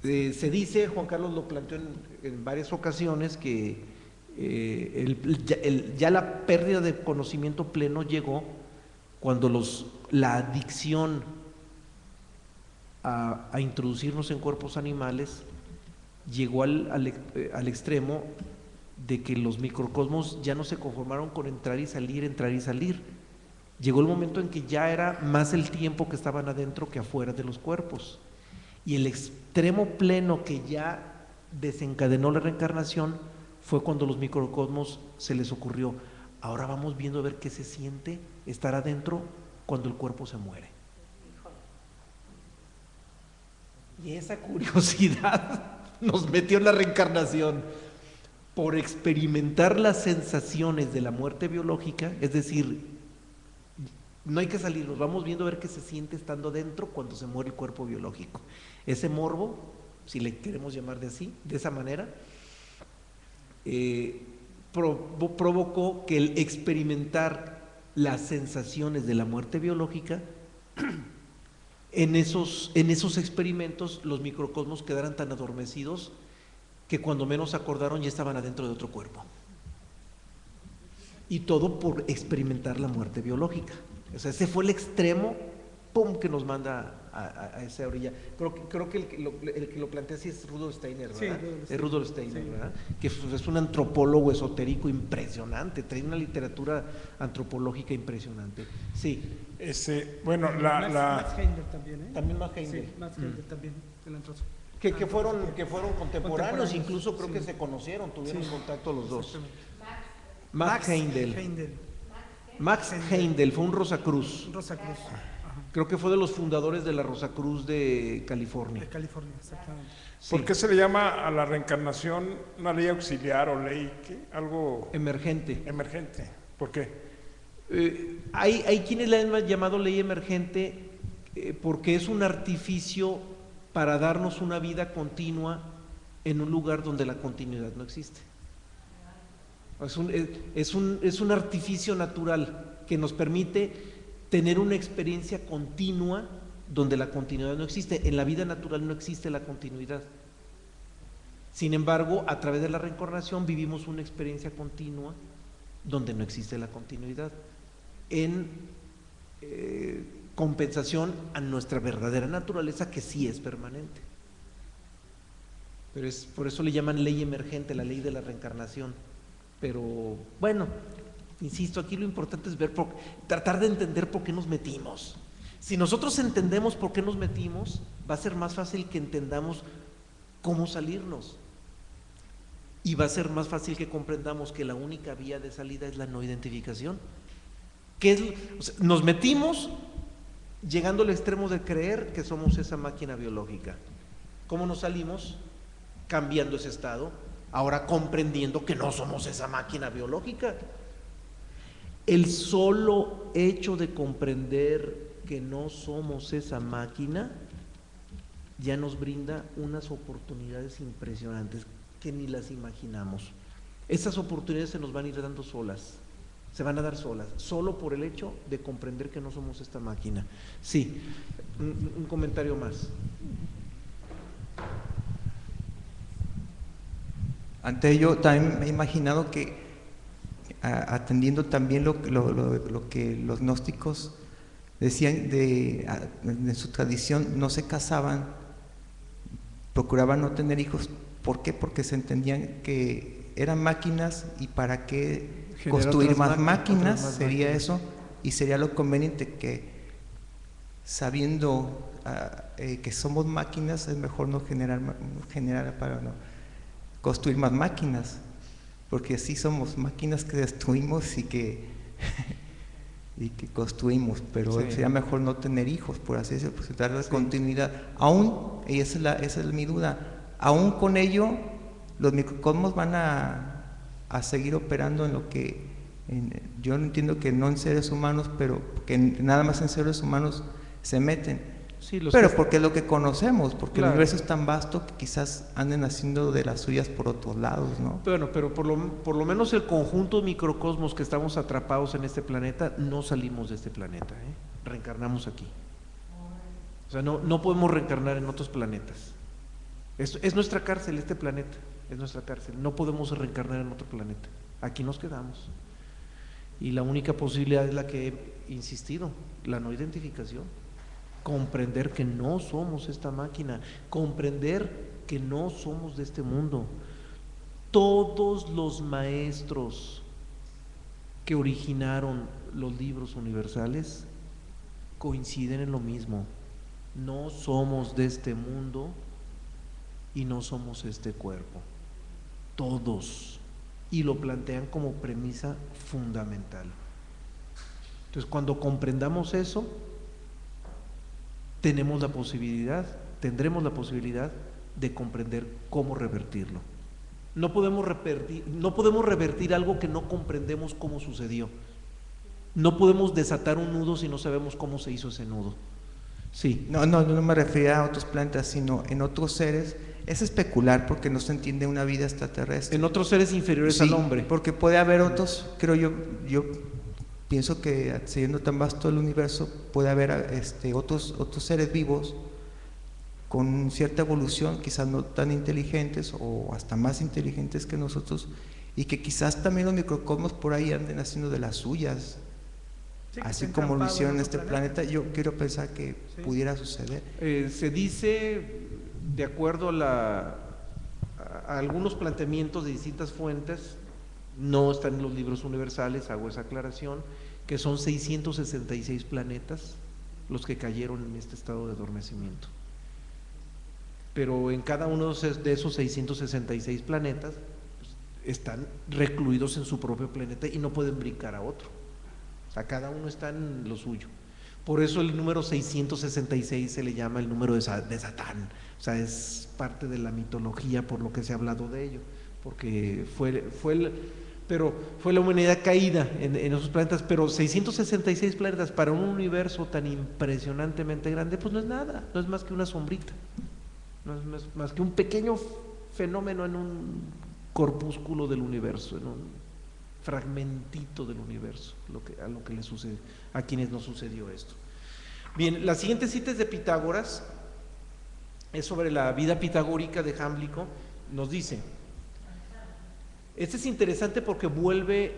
Se dice, Juan Carlos lo planteó en varias ocasiones, que ya la pérdida de conocimiento pleno llegó cuando la adicción a introducirnos en cuerpos animales llegó al extremo de que los microcosmos ya no se conformaron con entrar y salir. Llegó el momento en que ya era más el tiempo que estaban adentro que afuera de los cuerpos. Y el extremo pleno que ya desencadenó la reencarnación fue cuando los microcosmos se les ocurrió, ahora vamos viendo a ver qué se siente estar adentro cuando el cuerpo se muere. Y esa curiosidad nos metió en la reencarnación por experimentar las sensaciones de la muerte biológica. Es decir, no hay que salir, nos vamos viendo a ver qué se siente estando dentro cuando se muere el cuerpo biológico. Ese morbo, si le queremos llamar de esa manera, provocó que el experimentar las sensaciones de la muerte biológica, en esos experimentos los microcosmos quedaran tan adormecidos que cuando menos acordaron ya estaban adentro de otro cuerpo. Y todo por experimentar la muerte biológica. O sea, ese fue el extremo, ¡pum!, que nos manda a esa orilla. Creo que el que lo plantea así es Rudolf Steiner, ¿verdad? Sí, es Rudolf Steiner, sí, ¿verdad? Que es un antropólogo esotérico impresionante, trae una literatura antropológica impresionante. Sí. Bueno, Max Heindel también, ¿eh? También Max Heindel. Sí, Max Heindel también, el antropólogo. Que fueron contemporáneos, incluso creo que se conocieron, tuvieron contacto los dos. Max Heindel. Max Heindel fue un Rosacruz. Creo que fue de los fundadores de la Rosacruz de California. De California, exactamente. Sí. ¿Por qué se le llama a la reencarnación una ley auxiliar o ley, qué? Algo emergente? Emergente. ¿Por qué? Hay quienes le han llamado ley emergente porque es un artificio para darnos una vida continua en un lugar donde la continuidad no existe. Es un artificio natural que nos permite tener una experiencia continua donde la continuidad no existe. En la vida natural no existe la continuidad. Sin embargo, a través de la reencarnación vivimos una experiencia continua donde no existe la continuidad, en compensación a nuestra verdadera naturaleza, que sí es permanente. Pero por eso le llaman ley emergente, la ley de la reencarnación. Pero bueno, insisto, aquí lo importante es tratar de entender por qué nos metimos. Si nosotros entendemos por qué nos metimos, va a ser más fácil que entendamos cómo salirnos. Y va a ser más fácil que comprendamos que la única vía de salida es la no identificación. O sea, nos metimos llegando al extremo de creer que somos esa máquina biológica. ¿Cómo nos salimos? Cambiando ese estado, ahora comprendiendo que no somos esa máquina biológica. El solo hecho de comprender que no somos esa máquina ya nos brinda unas oportunidades impresionantes que ni las imaginamos. Esas oportunidades se nos van a ir dando solas, se van a dar solas, solo por el hecho de comprender que no somos esta máquina. Sí, un comentario más. Ante ello, también me he imaginado que, atendiendo también lo que los gnósticos decían en su tradición, no se casaban, procuraban no tener hijos. ¿Por qué? Porque se entendían que eran máquinas y para qué construir más máquinas, sería eso, y sería lo conveniente que, sabiendo que somos máquinas, es mejor no generar para no construir más máquinas, porque así somos máquinas que destruimos y que construimos, pero sí, sería mejor no tener hijos, por así decirlo, pues darle continuidad. Aún, y esa es mi duda, aún con ello, los microcosmos van a seguir operando en lo que, yo no entiendo que no en seres humanos, pero que nada más en seres humanos se meten. Sí, pero porque es lo que conocemos, porque claro, el universo es tan vasto que quizás anden haciendo de las suyas por otros lados, ¿no? Bueno, pero por lo menos el conjunto de microcosmos que estamos atrapados en este planeta, no salimos de este planeta, reencarnamos aquí. O sea, no podemos reencarnar en otros planetas. Es nuestra cárcel, este planeta, es nuestra cárcel. No podemos reencarnar en otro planeta. Aquí nos quedamos. Y la única posibilidad es la que he insistido, la no identificación. Comprender que no somos esta máquina, comprender que no somos de este mundo. Todos los maestros que originaron los libros universales coinciden en lo mismo: no somos de este mundo y no somos este cuerpo. Todos. Y lo plantean como premisa fundamental. Entonces, cuando comprendamos eso, tendremos la posibilidad de comprender cómo revertirlo. No podemos revertir algo que no comprendemos cómo sucedió. No podemos desatar un nudo si no sabemos cómo se hizo ese nudo. Sí. No me refería a otros planetas, sino en otros seres. Es especular porque no se entiende una vida extraterrestre. En otros seres inferiores al hombre. Porque puede haber otros, creo yo pienso que siendo tan vasto el universo, puede haber otros seres vivos con cierta evolución, quizás no tan inteligentes o hasta más inteligentes que nosotros, y que quizás también los microcosmos por ahí anden haciendo de las suyas, sí, así como lo hicieron en este planeta. Yo quiero pensar que pudiera suceder. Se dice, de acuerdo a algunos planteamientos de distintas fuentes, no están en los libros universales, hago esa aclaración, que son 666 planetas los que cayeron en este estado de adormecimiento. Pero en cada uno de esos 666 planetas pues, están recluidos en su propio planeta y no pueden brincar a otro. O sea, cada uno está en lo suyo. Por eso el número 666 se le llama el número de Satán. O sea, es parte de la mitología por lo que se ha hablado de ello, porque fue pero fue la humanidad caída en esos planetas, pero 666 planetas para un universo tan impresionantemente grande, pues no es nada, no es más que una sombrita, no es más que un pequeño fenómeno en un corpúsculo del universo, en un fragmentito del universo, a lo que le sucede, a quienes nos sucedió esto. Bien, la siguiente cita es de Pitágoras, es sobre la vida pitagórica de Jámblico. Nos dice, este es interesante porque vuelve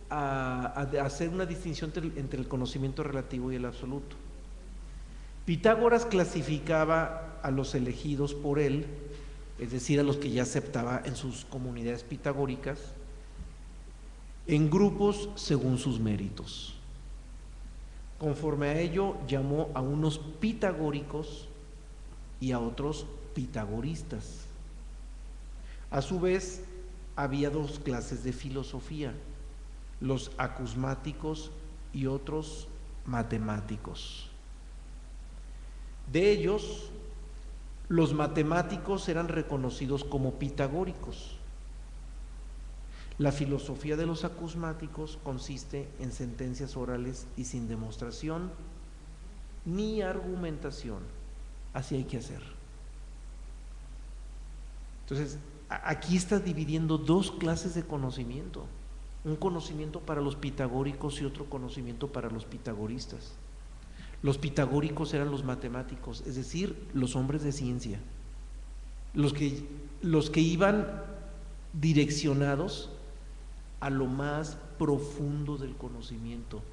a hacer una distinción entre el conocimiento relativo y el absoluto. Pitágoras clasificaba a los elegidos por él, es decir, a los que ya aceptaba en sus comunidades pitagóricas, en grupos según sus méritos. Conforme a ello, llamó a unos pitagóricos y a otros pitagoristas. A su vez, había dos clases de filosofía, los acusmáticos y otros matemáticos. De ellos, los matemáticos eran reconocidos como pitagóricos. La filosofía de los acusmáticos consiste en sentencias orales y sin demostración ni argumentación. Así hay que hacer. Entonces, aquí está dividiendo dos clases de conocimiento, un conocimiento para los pitagóricos y otro conocimiento para los pitagoristas. Los pitagóricos eran los matemáticos, es decir, los hombres de ciencia, los que iban direccionados a lo más profundo del conocimiento.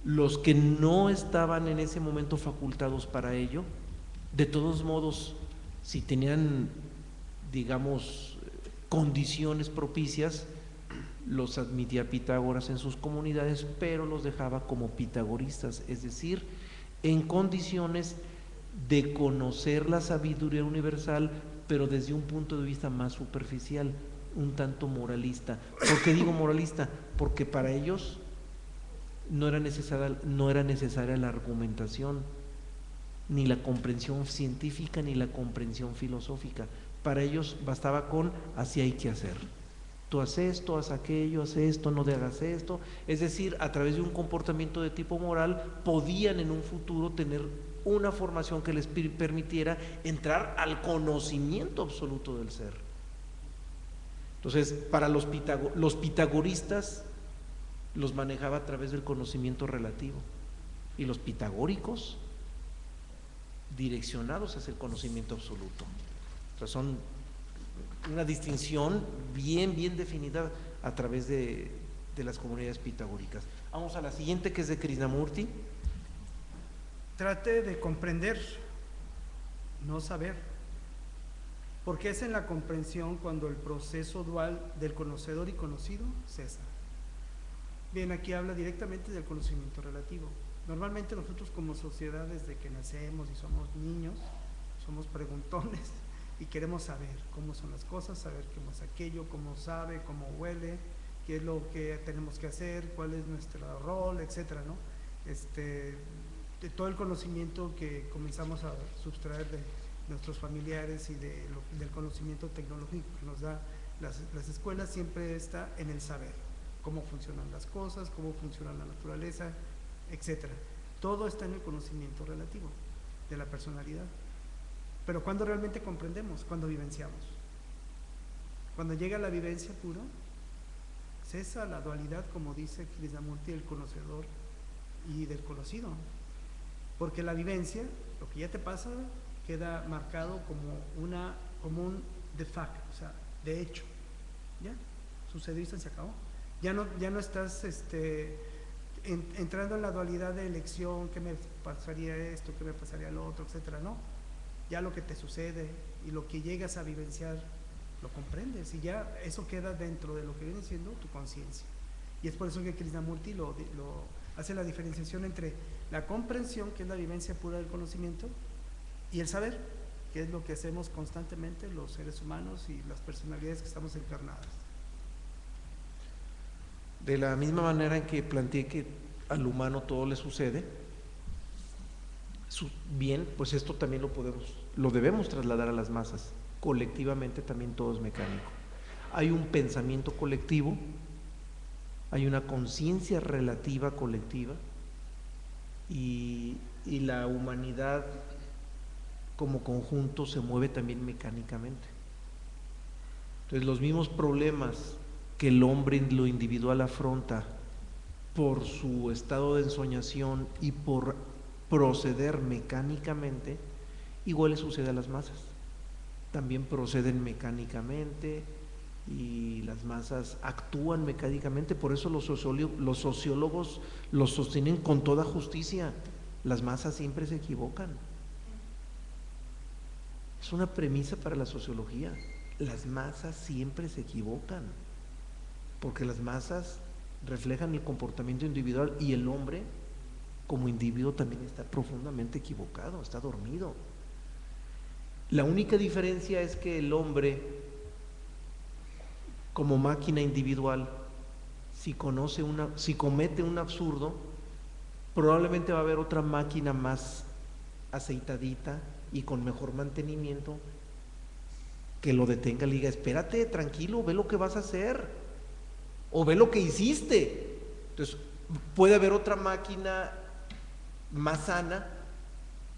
Los que no estaban en ese momento facultados para ello, de todos modos, si tenían, digamos, condiciones propicias, los admitía Pitágoras en sus comunidades, pero los dejaba como pitagoristas, es decir, en condiciones de conocer la sabiduría universal, pero desde un punto de vista más superficial, un tanto moralista. ¿Por qué digo moralista? Porque para ellos no era necesaria la argumentación, ni la comprensión científica, ni la comprensión filosófica. Para ellos bastaba con así hay que hacer. Tú haces esto, haz aquello, haz esto, no te hagas esto. Es decir, a través de un comportamiento de tipo moral, podían en un futuro tener una formación que les permitiera entrar al conocimiento absoluto del ser. Entonces, para los pitagoristas los manejaba a través del conocimiento relativo, y los pitagóricos direccionados hacia el conocimiento absoluto. Entonces, son una distinción bien definida a través de las comunidades pitagóricas. Vamos a la siguiente, que es de Krishnamurti. Trate de comprender, no saber, porque es en la comprensión cuando el proceso dual del conocedor y conocido cesa. Bien, aquí habla directamente del conocimiento relativo. Normalmente nosotros como sociedad, desde que nacemos y somos niños, somos preguntones y queremos saber cómo son las cosas, saber cómo es aquello, cómo sabe, cómo huele, qué es lo que tenemos que hacer, cuál es nuestro rol, etcétera, ¿no? De todo el conocimiento que comenzamos a sustraer de nuestros familiares y del conocimiento tecnológico que nos da las escuelas, siempre está en el saber, cómo funcionan las cosas, cómo funciona la naturaleza, etcétera. Todo está en el conocimiento relativo de la personalidad. Pero ¿cuándo realmente comprendemos? Cuando vivenciamos. Cuando llega la vivencia pura, cesa la dualidad, como dice Krishnamurti, del conocedor y del conocido. Porque la vivencia, lo que ya te pasa, queda marcado como un de facto, o sea, de hecho. ¿Ya? Sucedió y se acabó. Ya no estás entrando en la dualidad de elección, qué me pasaría esto, qué me pasaría lo otro, etcétera, no. Ya lo que te sucede y lo que llegas a vivenciar lo comprendes, y ya eso queda dentro de lo que viene siendo tu conciencia. Y es por eso que Krishnamurti lo hace la diferenciación entre la comprensión, que es la vivencia pura del conocimiento, y el saber, que es lo que hacemos constantemente los seres humanos y las personalidades que estamos encarnadas. De la misma manera en que planteé que al humano todo le sucede, bien, pues esto también lo debemos trasladar a las masas. Colectivamente también todo es mecánico. hay un pensamiento colectivo, hay una conciencia relativa colectiva y la humanidad como conjunto se mueve también mecánicamente. Entonces los mismos problemas que el hombre en lo individual afronta por su estado de ensoñación y por proceder mecánicamente, igual le sucede a las masas. También proceden mecánicamente y las masas actúan mecánicamente. Por eso los sociólogos lo sostienen con toda justicia: las masas siempre se equivocan. Es una premisa para la sociología: las masas siempre se equivocan, porque las masas reflejan el comportamiento individual y el hombre como individuo también está profundamente equivocado, está dormido. La única diferencia es que el hombre, como máquina individual, si comete un absurdo, probablemente va a haber otra máquina más aceitadita y con mejor mantenimiento que lo detenga, le diga: espérate, tranquilo, ve lo que vas a hacer o ve lo que hiciste. Entonces puede haber otra máquina más sana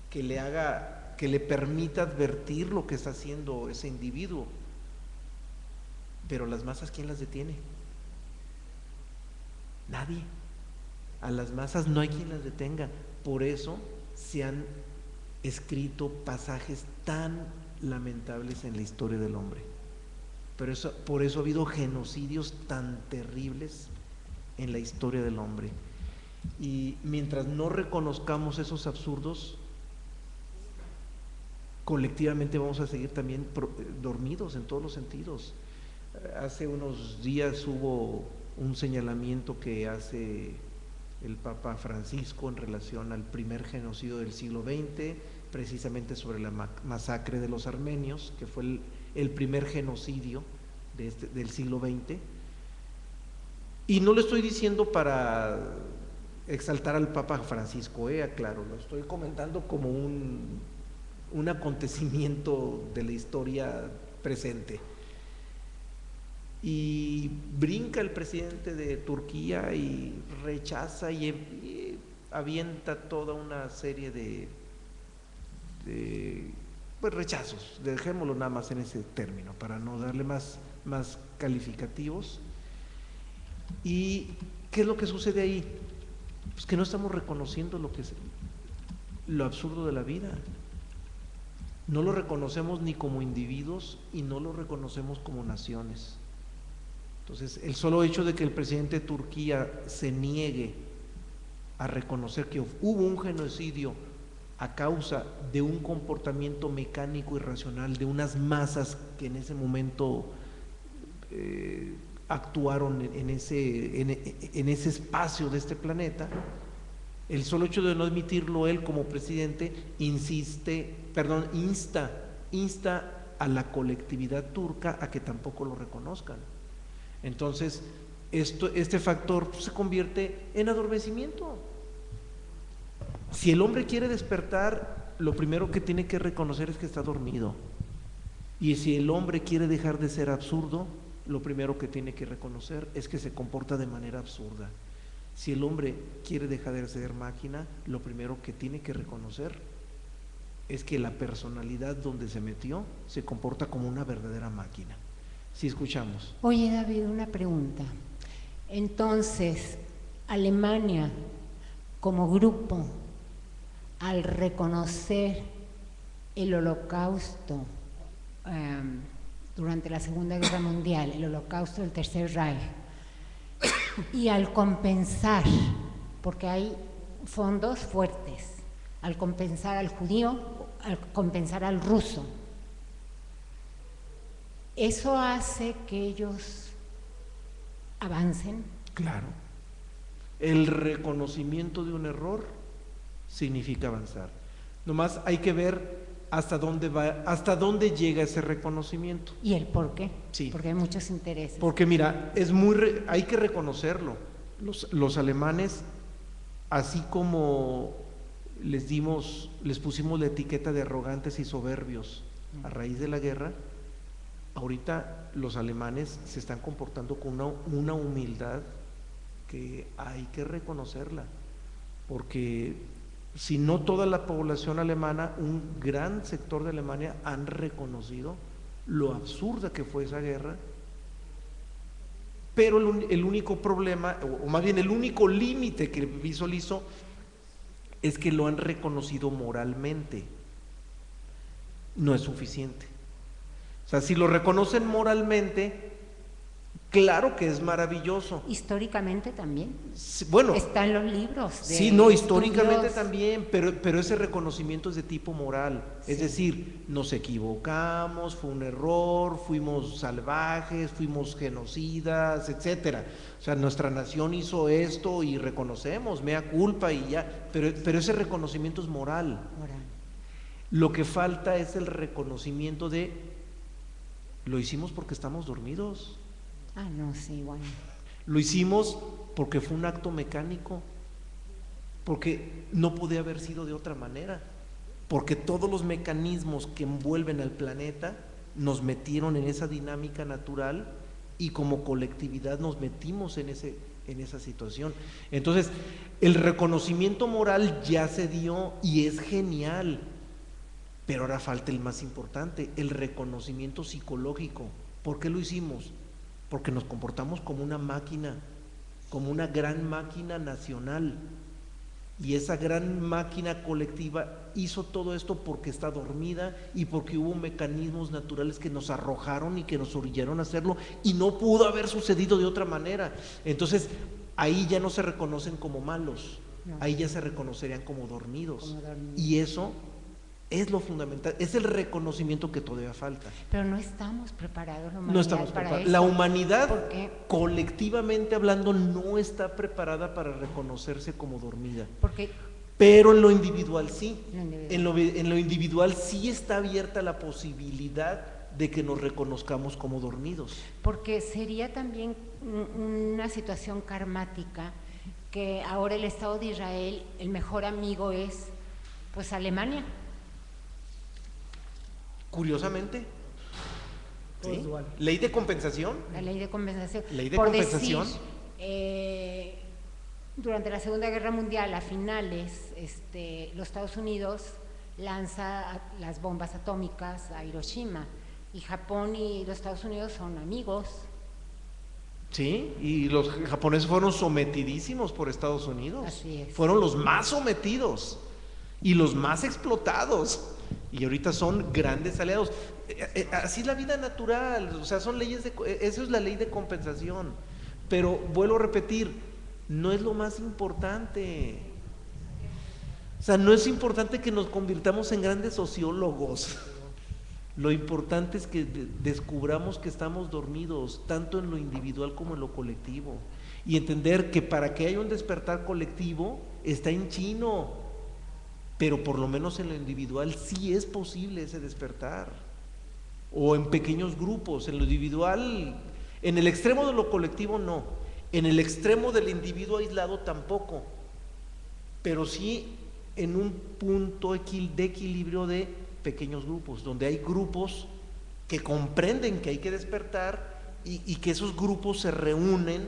que le permita advertir lo que está haciendo ese individuo. Pero las masas, ¿quién las detiene? Nadie. A las masas no hay quien las detenga. Por eso se han escrito pasajes tan lamentables en la historia del hombre. Por eso ha habido genocidios tan terribles en la historia del hombre. Y mientras no reconozcamos esos absurdos, colectivamente vamos a seguir también dormidos en todos los sentidos. Hace unos días hubo un señalamiento que hace el Papa Francisco en relación al primer genocidio del siglo XX, precisamente sobre la masacre de los armenios, que fue el primer genocidio del siglo XX. Y no lo estoy diciendo para exaltar al Papa Francisco, aclaro, lo estoy comentando como un acontecimiento de la historia presente. Y brinca el presidente de Turquía y rechaza y avienta toda una serie de rechazos, dejémoslo nada más en ese término para no darle más calificativos. ¿Y qué es lo que sucede ahí? Pues que no estamos reconociendo lo absurdo de la vida. No lo reconocemos ni como individuos y no lo reconocemos como naciones. Entonces, el solo hecho de que el presidente de Turquía se niegue a reconocer que hubo un genocidio a causa de un comportamiento mecánico irracional de unas masas que en ese momento actuaron en ese espacio de este planeta, el solo hecho de no admitirlo él como presidente insta a la colectividad turca a que tampoco lo reconozcan. Entonces, este factor se convierte en adormecimiento. Si el hombre quiere despertar, lo primero que tiene que reconocer es que está dormido. Y si el hombre quiere dejar de ser absurdo, lo primero que tiene que reconocer es que se comporta de manera absurda. Si el hombre quiere dejar de ser máquina, lo primero que tiene que reconocer es que la personalidad donde se metió se comporta como una verdadera máquina. Si escuchamos. Oye, David, una pregunta. Entonces, Alemania como grupo, al reconocer el Holocausto durante la Segunda Guerra Mundial, el Holocausto del Tercer Reich, y al compensar, porque hay fondos fuertes, al compensar al judío, al compensar al ruso, ¿eso hace que ellos avancen? Claro. El reconocimiento de un error significa avanzar. Nomás hay que ver hasta dónde llega ese reconocimiento. ¿Y el por qué? Sí. Porque hay muchos intereses. Porque mira, hay que reconocerlo. Los alemanes, así como les pusimos la etiqueta de arrogantes y soberbios a raíz de la guerra, ahorita los alemanes se están comportando con una humildad que hay que reconocerla, porque si no toda la población alemana, un gran sector de Alemania han reconocido lo absurda que fue esa guerra, pero el único problema, o más bien el único límite que visualizo, es que lo han reconocido moralmente. No es suficiente. O sea, si lo reconocen moralmente, claro que es maravilloso. Históricamente también. Sí, bueno, está en los libros. Sí, no, históricamente también, pero ese reconocimiento es de tipo moral. Sí. Es decir, nos equivocamos, fue un error, fuimos salvajes, fuimos genocidas, etcétera. O sea, nuestra nación hizo esto y reconocemos, mea culpa y ya, pero ese reconocimiento es moral. Lo que falta es el reconocimiento de lo hicimos porque estamos dormidos. Ah, no, sí, bueno. Lo hicimos porque fue un acto mecánico, porque no podía haber sido de otra manera, porque todos los mecanismos que envuelven al planeta nos metieron en esa dinámica natural y como colectividad nos metimos en esa situación. Entonces, el reconocimiento moral ya se dio y es genial, pero ahora falta el más importante, el reconocimiento psicológico. ¿Por qué lo hicimos? Porque nos comportamos como una máquina, como una gran máquina nacional, y esa gran máquina colectiva hizo todo esto porque está dormida y porque hubo mecanismos naturales que nos arrojaron y que nos orillaron a hacerlo, y no pudo haber sucedido de otra manera. Entonces ahí ya no se reconocen como malos, no. Ahí ya se reconocerían como dormidos, y eso es lo fundamental, es el reconocimiento que todavía falta. Pero no estamos preparados, no estamos preparados. La humanidad, colectivamente hablando, no está preparada para reconocerse como dormida. Pero en lo individual sí. En lo individual sí está abierta la posibilidad de que nos reconozcamos como dormidos. Porque sería también una situación karmática que ahora el Estado de Israel, el mejor amigo es pues Alemania. Curiosamente, ¿sí? Ley de compensación. La ley de compensación. Ley de compensación. Decir, durante la Segunda Guerra Mundial, a finales, los Estados Unidos lanza las bombas atómicas a Hiroshima, y Japón y los Estados Unidos son amigos. Sí, y los japoneses fueron sometidísimos por Estados Unidos. Así es. Fueron los más sometidos y los más explotados. Y ahorita son grandes aliados. Así es la vida natural, o sea, son leyes eso es la ley de compensación. Pero vuelvo a repetir, no es lo más importante. O sea, no es importante que nos convirtamos en grandes sociólogos. Lo importante es que descubramos que estamos dormidos, tanto en lo individual como en lo colectivo. Y entender que para que haya un despertar colectivo, está en chino. Pero por lo menos en lo individual sí es posible ese despertar, o en pequeños grupos. En lo individual, en el extremo de lo colectivo no, en el extremo del individuo aislado tampoco, pero sí en un punto de equilibrio de pequeños grupos, donde hay grupos que comprenden que hay que despertar y que esos grupos se reúnen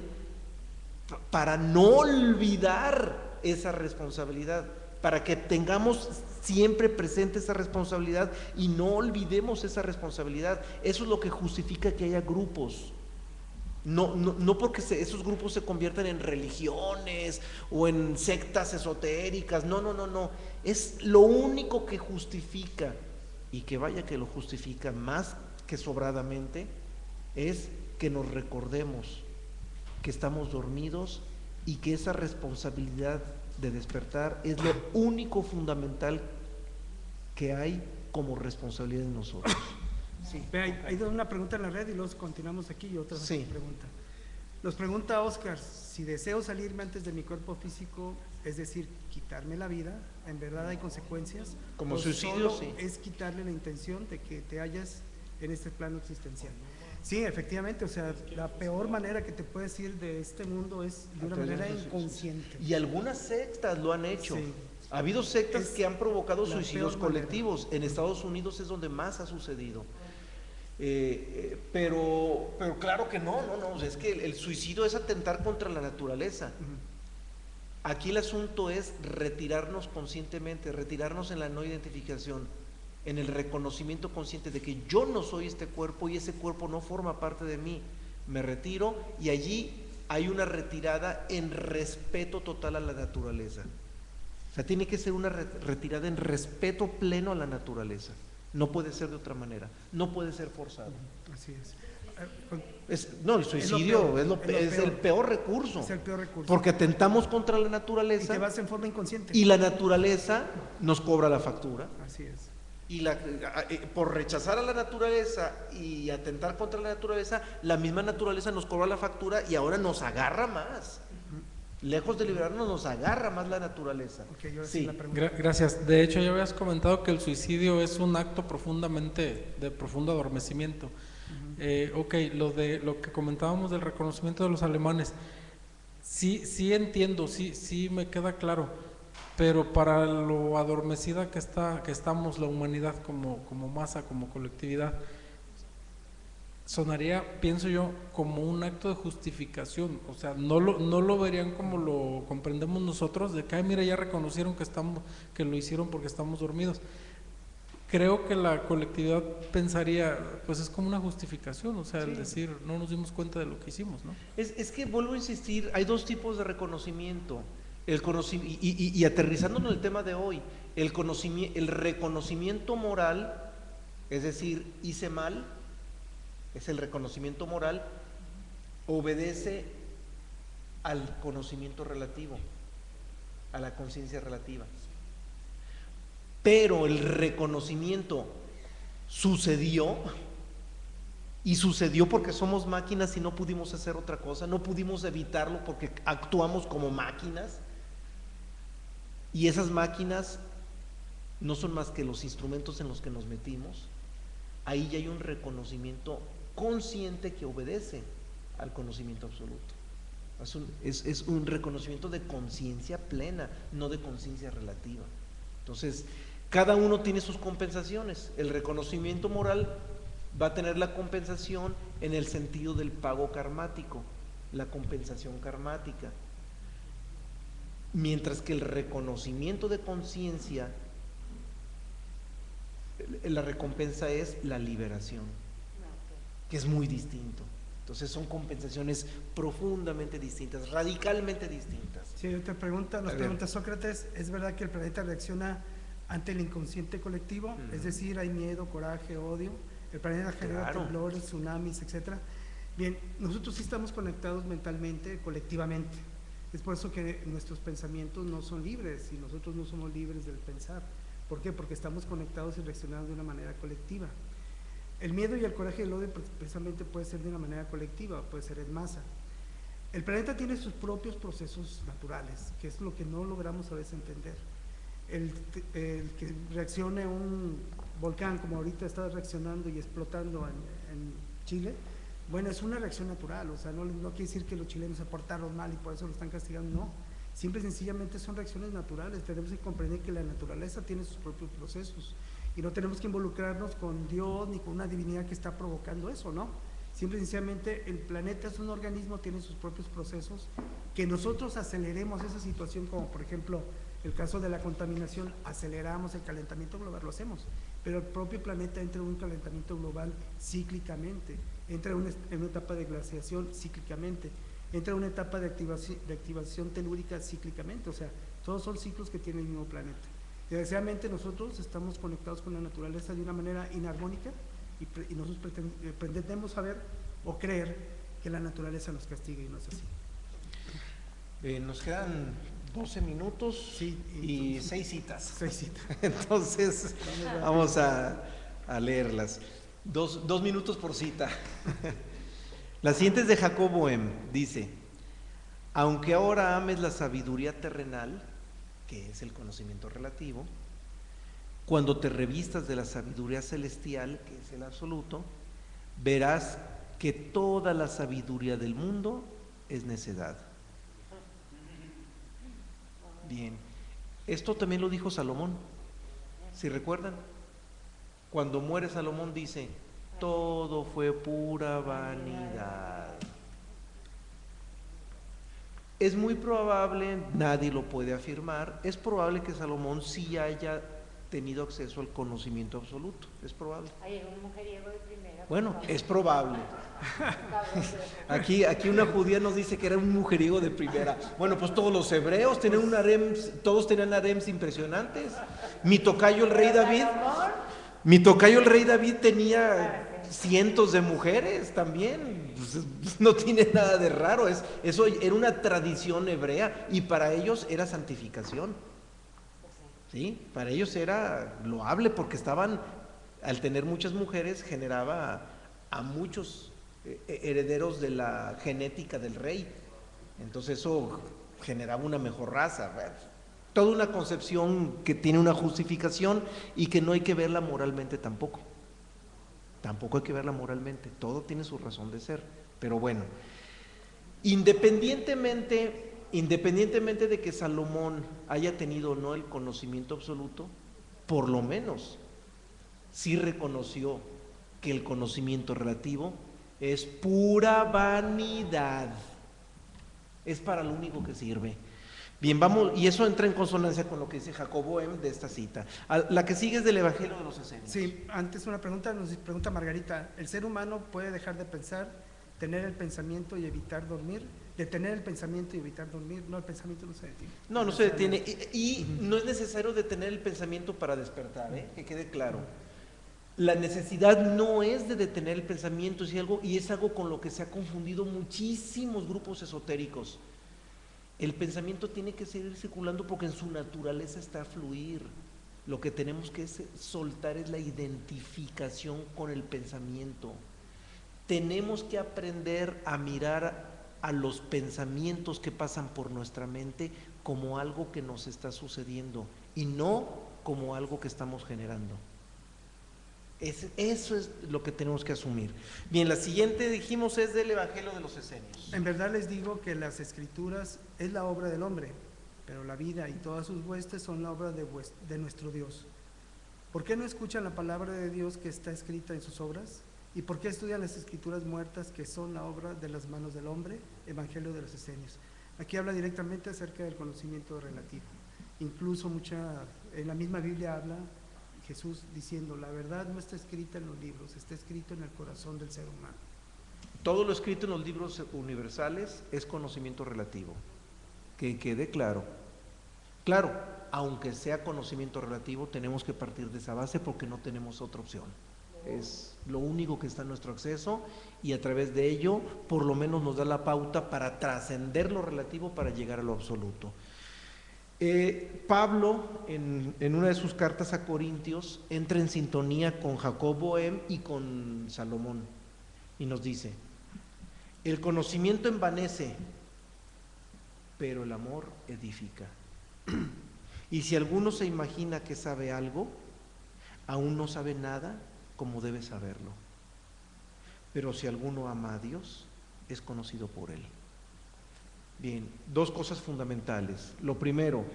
para no olvidar esa responsabilidad, para que tengamos siempre presente esa responsabilidad y no olvidemos esa responsabilidad. Eso es lo que justifica que haya grupos. No porque esos grupos se conviertan en religiones o en sectas esotéricas, no. Es lo único que justifica, y que vaya que lo justifica más que sobradamente, es que nos recordemos que estamos dormidos y que esa responsabilidad de despertar es lo único fundamental que hay como responsabilidad en nosotros. Sí, hay una pregunta en la red y luego continuamos aquí y otra pregunta. Nos pregunta Oscar, si deseo salirme antes de mi cuerpo físico, es decir, quitarme la vida, ¿en verdad hay consecuencias? Como suicidio, solo sí. Es quitarle la intención de que te hallas en este plano existencial. Sí, efectivamente, o sea, la peor manera que te puedes ir de este mundo es de una manera inconsciente. Y algunas sectas lo han hecho. Sí. Ha habido sectas que han provocado suicidios colectivos. En Estados Unidos es donde más ha sucedido. Pero claro que no, es que el suicidio es atentar contra la naturaleza. Aquí el asunto es retirarnos conscientemente, retirarnos en la no identificación, en el reconocimiento consciente de que yo no soy este cuerpo y ese cuerpo no forma parte de mí. Me retiro y allí hay una retirada en respeto total a la naturaleza. O sea, tiene que ser una retirada en respeto pleno a la naturaleza. No puede ser de otra manera, no puede ser forzado. Así es. El suicidio es el peor recurso. Es el peor recurso. Porque atentamos contra la Y naturaleza te vas en forma inconsciente. y la naturaleza nos cobra la factura. Así es. Y por rechazar a la naturaleza y atentar contra la naturaleza, la misma naturaleza nos cobra la factura y ahora nos agarra más. Lejos de liberarnos, nos agarra más la naturaleza. Okay, yo sí. la pregunta. Gracias. De hecho, ya habías comentado que el suicidio es un acto de profundo adormecimiento. Ok, lo que comentábamos del reconocimiento de los alemanes, sí entiendo, sí me queda claro, pero para lo adormecida que estamos la humanidad como masa, como colectividad, sonaría, pienso yo, como un acto de justificación. O sea, no lo verían como lo comprendemos nosotros, de que, ay, mira, ya reconocieron que lo hicieron porque estamos dormidos. Creo que la colectividad pensaría, pues es como una justificación, o sea, el decir, no nos dimos cuenta de lo que hicimos, ¿no? Es que vuelvo a insistir, hay dos tipos de reconocimiento. Y aterrizando en el tema de hoy, el reconocimiento moral, es decir, hice mal, es el reconocimiento moral, obedece al conocimiento relativo, a la conciencia relativa. Pero el reconocimiento sucedió, y sucedió porque somos máquinas y no pudimos hacer otra cosa, no pudimos evitarlo porque actuamos como máquinas, y esas máquinas no son más que los instrumentos en los que nos metimos. Ahí ya hay un reconocimiento consciente que obedece al conocimiento absoluto. Es un reconocimiento de conciencia plena, no de conciencia relativa. Entonces, cada uno tiene sus compensaciones. El reconocimiento moral va a tener la compensación en el sentido del pago karmático, la compensación karmática. Mientras que el reconocimiento de conciencia, la recompensa es la liberación, que es muy distinto. Entonces son compensaciones profundamente distintas, radicalmente distintas. Sí, nos pregunta Sócrates, ¿es verdad que el planeta reacciona ante el inconsciente colectivo? Es decir, hay miedo, coraje, odio, el planeta genera temblores, tsunamis, etcétera. Bien, nosotros sí estamos conectados mentalmente, colectivamente. Es por eso que nuestros pensamientos no son libres y nosotros no somos libres del pensar. ¿Por qué? Porque estamos conectados y reaccionando de una manera colectiva. El miedo y el coraje y el odio precisamente puede ser de una manera colectiva, puede ser en masa. El planeta tiene sus propios procesos naturales, que es lo que no logramos a veces entender. El que reaccione un volcán, como ahorita está reaccionando y explotando en Chile, bueno, es una reacción natural, o sea, no quiere decir que los chilenos se portaron mal y por eso lo están castigando, no. Simple y sencillamente son reacciones naturales. Tenemos que comprender que la naturaleza tiene sus propios procesos y no tenemos que involucrarnos con Dios ni con una divinidad que está provocando eso, ¿no? Simple y sencillamente el planeta es un organismo, tiene sus propios procesos. Que nosotros aceleremos esa situación, como por ejemplo el caso de la contaminación, aceleramos el calentamiento global, lo hacemos, pero el propio planeta entra en un calentamiento global cíclicamente, entra en una etapa de glaciación cíclicamente, entra en una etapa de activación telúrica cíclicamente, o sea, todos son ciclos que tiene el mismo planeta. Desgraciadamente nosotros estamos conectados con la naturaleza de una manera inarmónica y nosotros pretendemos saber o creer que la naturaleza nos castiga y no es así. Nos quedan 12 minutos y 6 citas. 6 citas. Entonces, vamos a leerlas. 2 minutos por cita. La siguiente es de Jacob Boehm, dice: aunque ahora ames la sabiduría terrenal, que es el conocimiento relativo, cuando te revistas de la sabiduría celestial, que es el absoluto, verás que toda la sabiduría del mundo es necedad. Bien, esto también lo dijo Salomón, si recuerdan. Cuando muere Salomón dice: Todo fue pura vanidad. Es muy probable, nadie lo puede afirmar, es probable que Salomón sí haya tenido acceso al conocimiento absoluto, es probable. Un mujeriego de primera. Bueno, es probable. Aquí una judía nos dice que era un mujeriego de primera. Bueno, pues todos los hebreos tenían un harem, todos tenían harems impresionantes. Mi tocayo el rey David tenía cientos de mujeres también. Pues, no tiene nada de raro, eso era una tradición hebrea y para ellos era santificación. ¿Sí? Para ellos era loable porque al tener muchas mujeres generaba a muchos herederos de la genética del rey. Entonces eso generaba una mejor raza. Toda una concepción que tiene una justificación y que no hay que verla moralmente tampoco. Tampoco hay que verla moralmente, todo tiene su razón de ser. Pero bueno, independientemente de que Salomón haya tenido o no el conocimiento absoluto, por lo menos sí reconoció que el conocimiento relativo es pura vanidad, es para lo único que sirve. Bien, vamos, y eso entra en consonancia con lo que dice Jacobo M. de esta cita. La que sigue es del Evangelio de los Esenios. Sí, antes una pregunta, nos pregunta Margarita, ¿el ser humano puede dejar de pensar, tener el pensamiento y evitar dormir? Detener el pensamiento y evitar dormir, no, el pensamiento no se detiene. No se detiene, y no es necesario detener el pensamiento para despertar, que quede claro. La necesidad no es de detener el pensamiento, y es algo con lo que se ha confundido muchísimos grupos esotéricos. El pensamiento tiene que seguir circulando porque en su naturaleza está a fluir. Lo que tenemos que soltar es la identificación con el pensamiento. Tenemos que aprender a mirar a los pensamientos que pasan por nuestra mente como algo que nos está sucediendo y no como algo que estamos generando. Eso es lo que tenemos que asumir. Bien, la siguiente dijimos es del Evangelio de los Esenios. En verdad les digo que las escrituras es la obra del hombre, pero la vida y todas sus huestes son la obra de nuestro Dios. ¿Por qué no escuchan la palabra de Dios que está escrita en sus obras? ¿Y por qué estudian las escrituras muertas que son la obra de las manos del hombre? Evangelio de los Esenios. Aquí habla directamente acerca del conocimiento relativo. Incluso en la misma Biblia habla Jesús diciendo, la verdad no está escrita en los libros, está escrito en el corazón del ser humano. Todo lo escrito en los libros universales es conocimiento relativo, que quede claro. Claro, aunque sea conocimiento relativo, tenemos que partir de esa base porque no tenemos otra opción. Es lo único que está a nuestro acceso y a través de ello, por lo menos nos da la pauta para trascender lo relativo para llegar a lo absoluto. Pablo, en una de sus cartas a Corintios, entra en sintonía con Jacobo M. y con Salomón y nos dice, el conocimiento envanece, pero el amor edifica. Y si alguno se imagina que sabe algo, aún no sabe nada como debe saberlo. Pero si alguno ama a Dios, es conocido por Él. Bien, dos cosas fundamentales. Lo primero,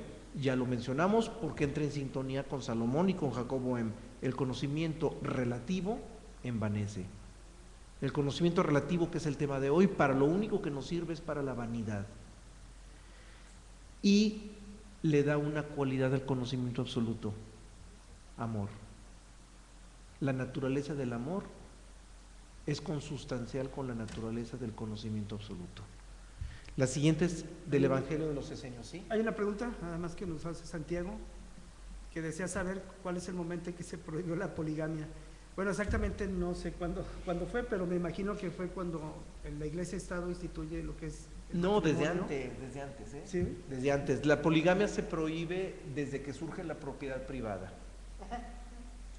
ya lo mencionamos porque entra en sintonía con Salomón y con Jacobo M. El conocimiento relativo envanece. El conocimiento relativo, que es el tema de hoy, para lo único que nos sirve es para la vanidad. Y le da una cualidad al conocimiento absoluto: amor. La naturaleza del amor es consustancial con la naturaleza del conocimiento absoluto. La siguiente es del Evangelio de los Esenios, ¿sí? Hay una pregunta, nada más que nos hace Santiago, que desea saber cuál es el momento en que se prohibió la poligamia. Bueno, exactamente no sé cuándo fue, pero me imagino que fue cuando la Iglesia-Estado instituye lo que es el No, matrimonio. desde antes, ¿eh? ¿Sí? Desde antes. La poligamia se prohíbe desde que surge la propiedad privada.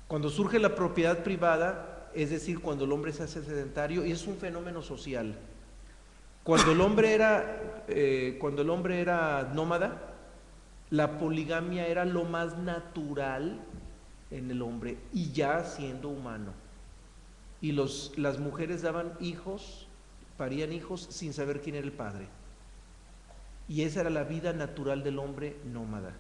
Cuando surge la propiedad privada, es decir, cuando el hombre se hace sedentario, y es un fenómeno social. Cuando el hombre era nómada, la poligamia era lo más natural en el hombre, y ya siendo humano. Y las mujeres daban hijos, parían hijos sin saber quién era el padre. Y esa era la vida natural del hombre nómada.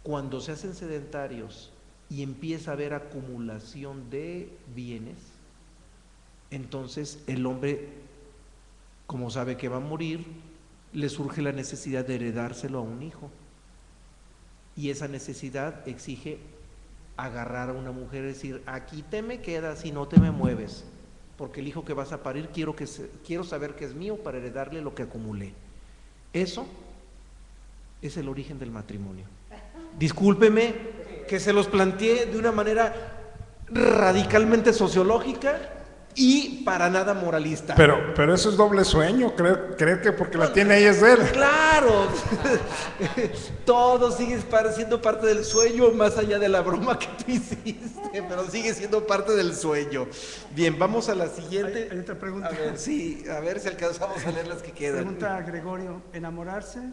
Cuando se hacen sedentarios y empieza a haber acumulación de bienes, entonces el hombre, como sabe que va a morir, le surge la necesidad de heredárselo a un hijo. Y esa necesidad exige agarrar a una mujer y decir, aquí te me quedas y no te me mueves, porque el hijo que vas a parir quiero saber que es mío para heredarle lo que acumulé. Eso es el origen del matrimonio. Discúlpeme que se los planteé de una manera radicalmente sociológica y para nada moralista. Pero eso es doble sueño, creer que porque la tiene ella es de él. Claro, todo sigue siendo parte del sueño, más allá de la broma que tú hiciste, pero sigue siendo parte del sueño. Bien, vamos a la siguiente. Hay otra pregunta. A ver si alcanzamos a leer las que quedan. Pregunta Gregorio, ¿enamorarse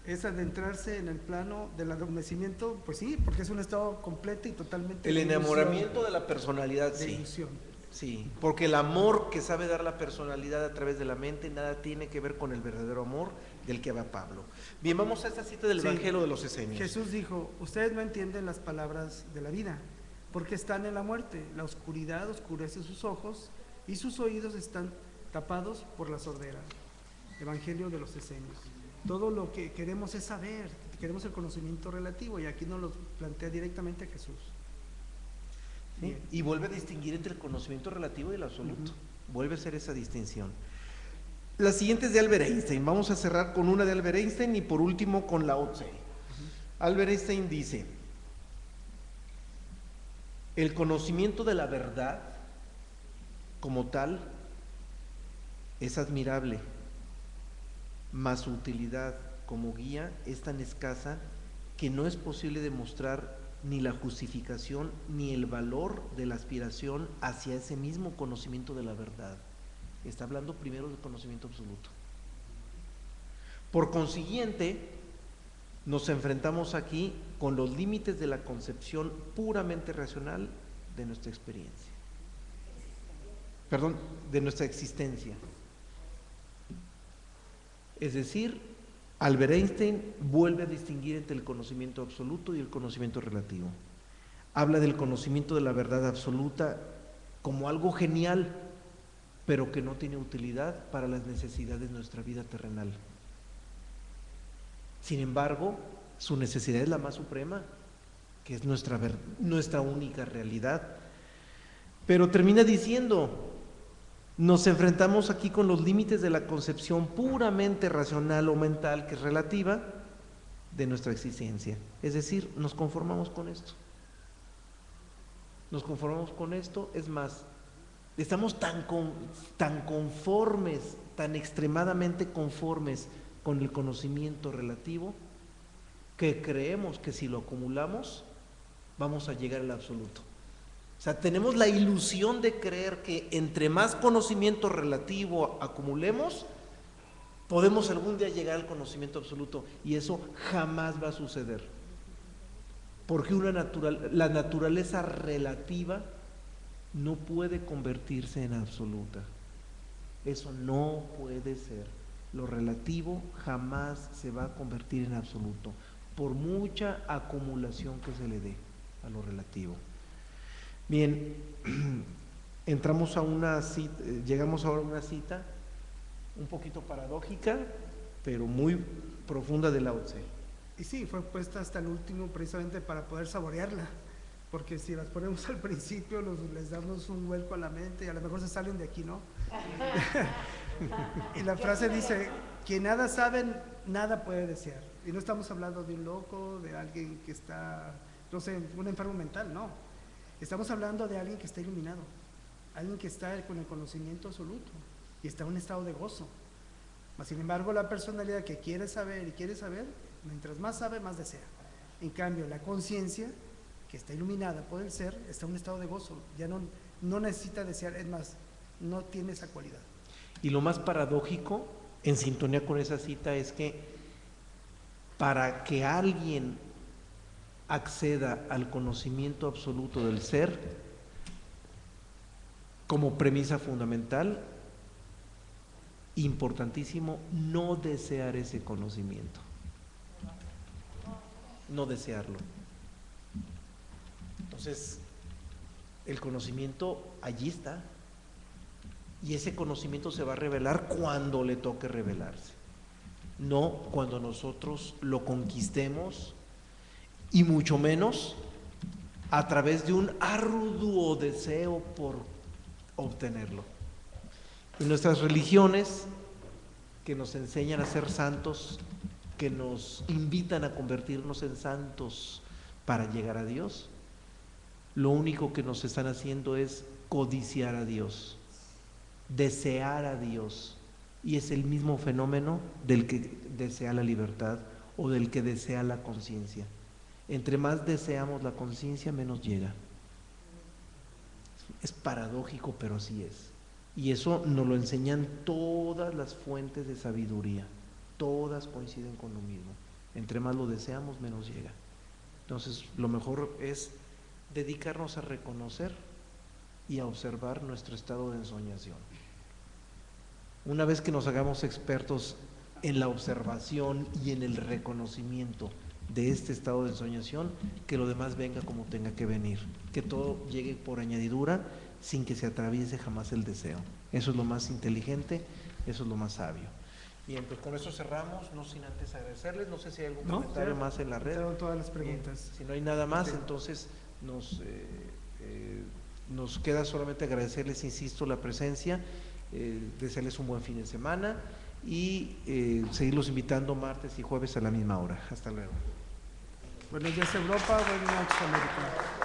es adentrarse en el plano del adormecimiento? Pues sí, porque es un estado completo y totalmente El de ilusión, enamoramiento de la personalidad, de sí. ilusión. Sí, porque el amor que sabe dar la personalidad a través de la mente nada tiene que ver con el verdadero amor del que va Pablo. Bien, vamos a esta cita del Sí. Evangelio de los Esenios. Jesús dijo, ustedes no entienden las palabras de la vida, porque están en la muerte. La oscuridad oscurece sus ojos y sus oídos están tapados por la sordera. Evangelio de los Esenios. Todo lo que queremos es saber, queremos el conocimiento relativo, y aquí nos lo plantea directamente Jesús. ¿Sí? Y vuelve a distinguir entre el conocimiento relativo y el absoluto. Vuelve a hacer esa distinción. La siguiente es de Albert Einstein. Vamos a cerrar con una de Albert Einstein y por último con Lao Tse. Albert Einstein dice: el conocimiento de la verdad como tal es admirable, mas su utilidad como guía es tan escasa que no es posible demostrar ni la justificación ni el valor de la aspiración hacia ese mismo conocimiento de la verdad. Está hablando primero del conocimiento absoluto. Por consiguiente, nos enfrentamos aquí con los límites de la concepción puramente racional de nuestra experiencia. Perdón, de nuestra existencia. Es decir, Albert Einstein vuelve a distinguir entre el conocimiento absoluto y el conocimiento relativo. Habla del conocimiento de la verdad absoluta como algo genial, pero que no tiene utilidad para las necesidades de nuestra vida terrenal. Sin embargo, su necesidad es la más suprema, que es nuestra única realidad. Pero termina diciendo: nos enfrentamos aquí con los límites de la concepción puramente racional o mental, que es relativa, de nuestra existencia. Es decir, nos conformamos con esto. Nos conformamos con esto, es más, estamos tan conformes, tan extremadamente conformes con el conocimiento relativo, que creemos que si lo acumulamos, vamos a llegar al absoluto. O sea, tenemos la ilusión de creer que entre más conocimiento relativo acumulemos, podemos algún día llegar al conocimiento absoluto, y eso jamás va a suceder. Porque la naturaleza relativa no puede convertirse en absoluta. Eso no puede ser. Lo relativo jamás se va a convertir en absoluto, por mucha acumulación que se le dé a lo relativo. Bien, entramos a una cita, llegamos ahora a una cita un poquito paradójica, pero muy profunda de Lao Tse. Y sí, fue puesta hasta el último precisamente para poder saborearla, porque si las ponemos al principio les damos un vuelco a la mente y a lo mejor se salen de aquí, ¿no? Y la frase dice: quien nada sabe, nada puede desear. Y no estamos hablando de un loco, de alguien que está, no sé, un enfermo mental, no. Estamos hablando de alguien que está iluminado, alguien que está con el conocimiento absoluto y está en un estado de gozo. Mas, sin embargo, la personalidad que quiere saber y quiere saber, mientras más sabe, más desea. En cambio, la conciencia, que está iluminada por el ser, está en un estado de gozo, ya no necesita desear, es más, no tiene esa cualidad. Y lo más paradójico, en sintonía con esa cita, es que para que alguien acceda al conocimiento absoluto del ser, como premisa fundamental, importantísimo, no desear ese conocimiento, no desearlo. Entonces, el conocimiento allí está, Y ese conocimiento se va a revelar cuando le toque revelarse, no cuando nosotros lo conquistemos, y mucho menos a través de un arduo deseo por obtenerlo. Y nuestras religiones que nos enseñan a ser santos, que nos invitan a convertirnos en santos para llegar a Dios, lo único que nos están haciendo es codiciar a Dios, desear a Dios, y es el mismo fenómeno del que desea la libertad o del que desea la conciencia. Entre más deseamos la conciencia, menos llega. Es paradójico, pero así es. Y eso nos lo enseñan todas las fuentes de sabiduría. Todas coinciden con lo mismo. Entre más lo deseamos, menos llega. Entonces, lo mejor es dedicarnos a reconocer y a observar nuestro estado de ensoñación. Una vez que nos hagamos expertos en la observación y en el reconocimiento de este estado de ensoñación, que lo demás venga como tenga que venir, que todo llegue por añadidura sin que se atraviese jamás el deseo. Eso es lo más inteligente, eso es lo más sabio. Bien, pues con eso cerramos, no sin antes agradecerles. No sé si hay algún comentario más en la red. Todas las preguntas. Bien, si no hay nada más, entonces nos queda solamente agradecerles, insisto, la presencia, desearles un buen fin de semana y seguirlos invitando martes y jueves a la misma hora. Hasta luego. Buenos días, Europa. Buenas noches, América.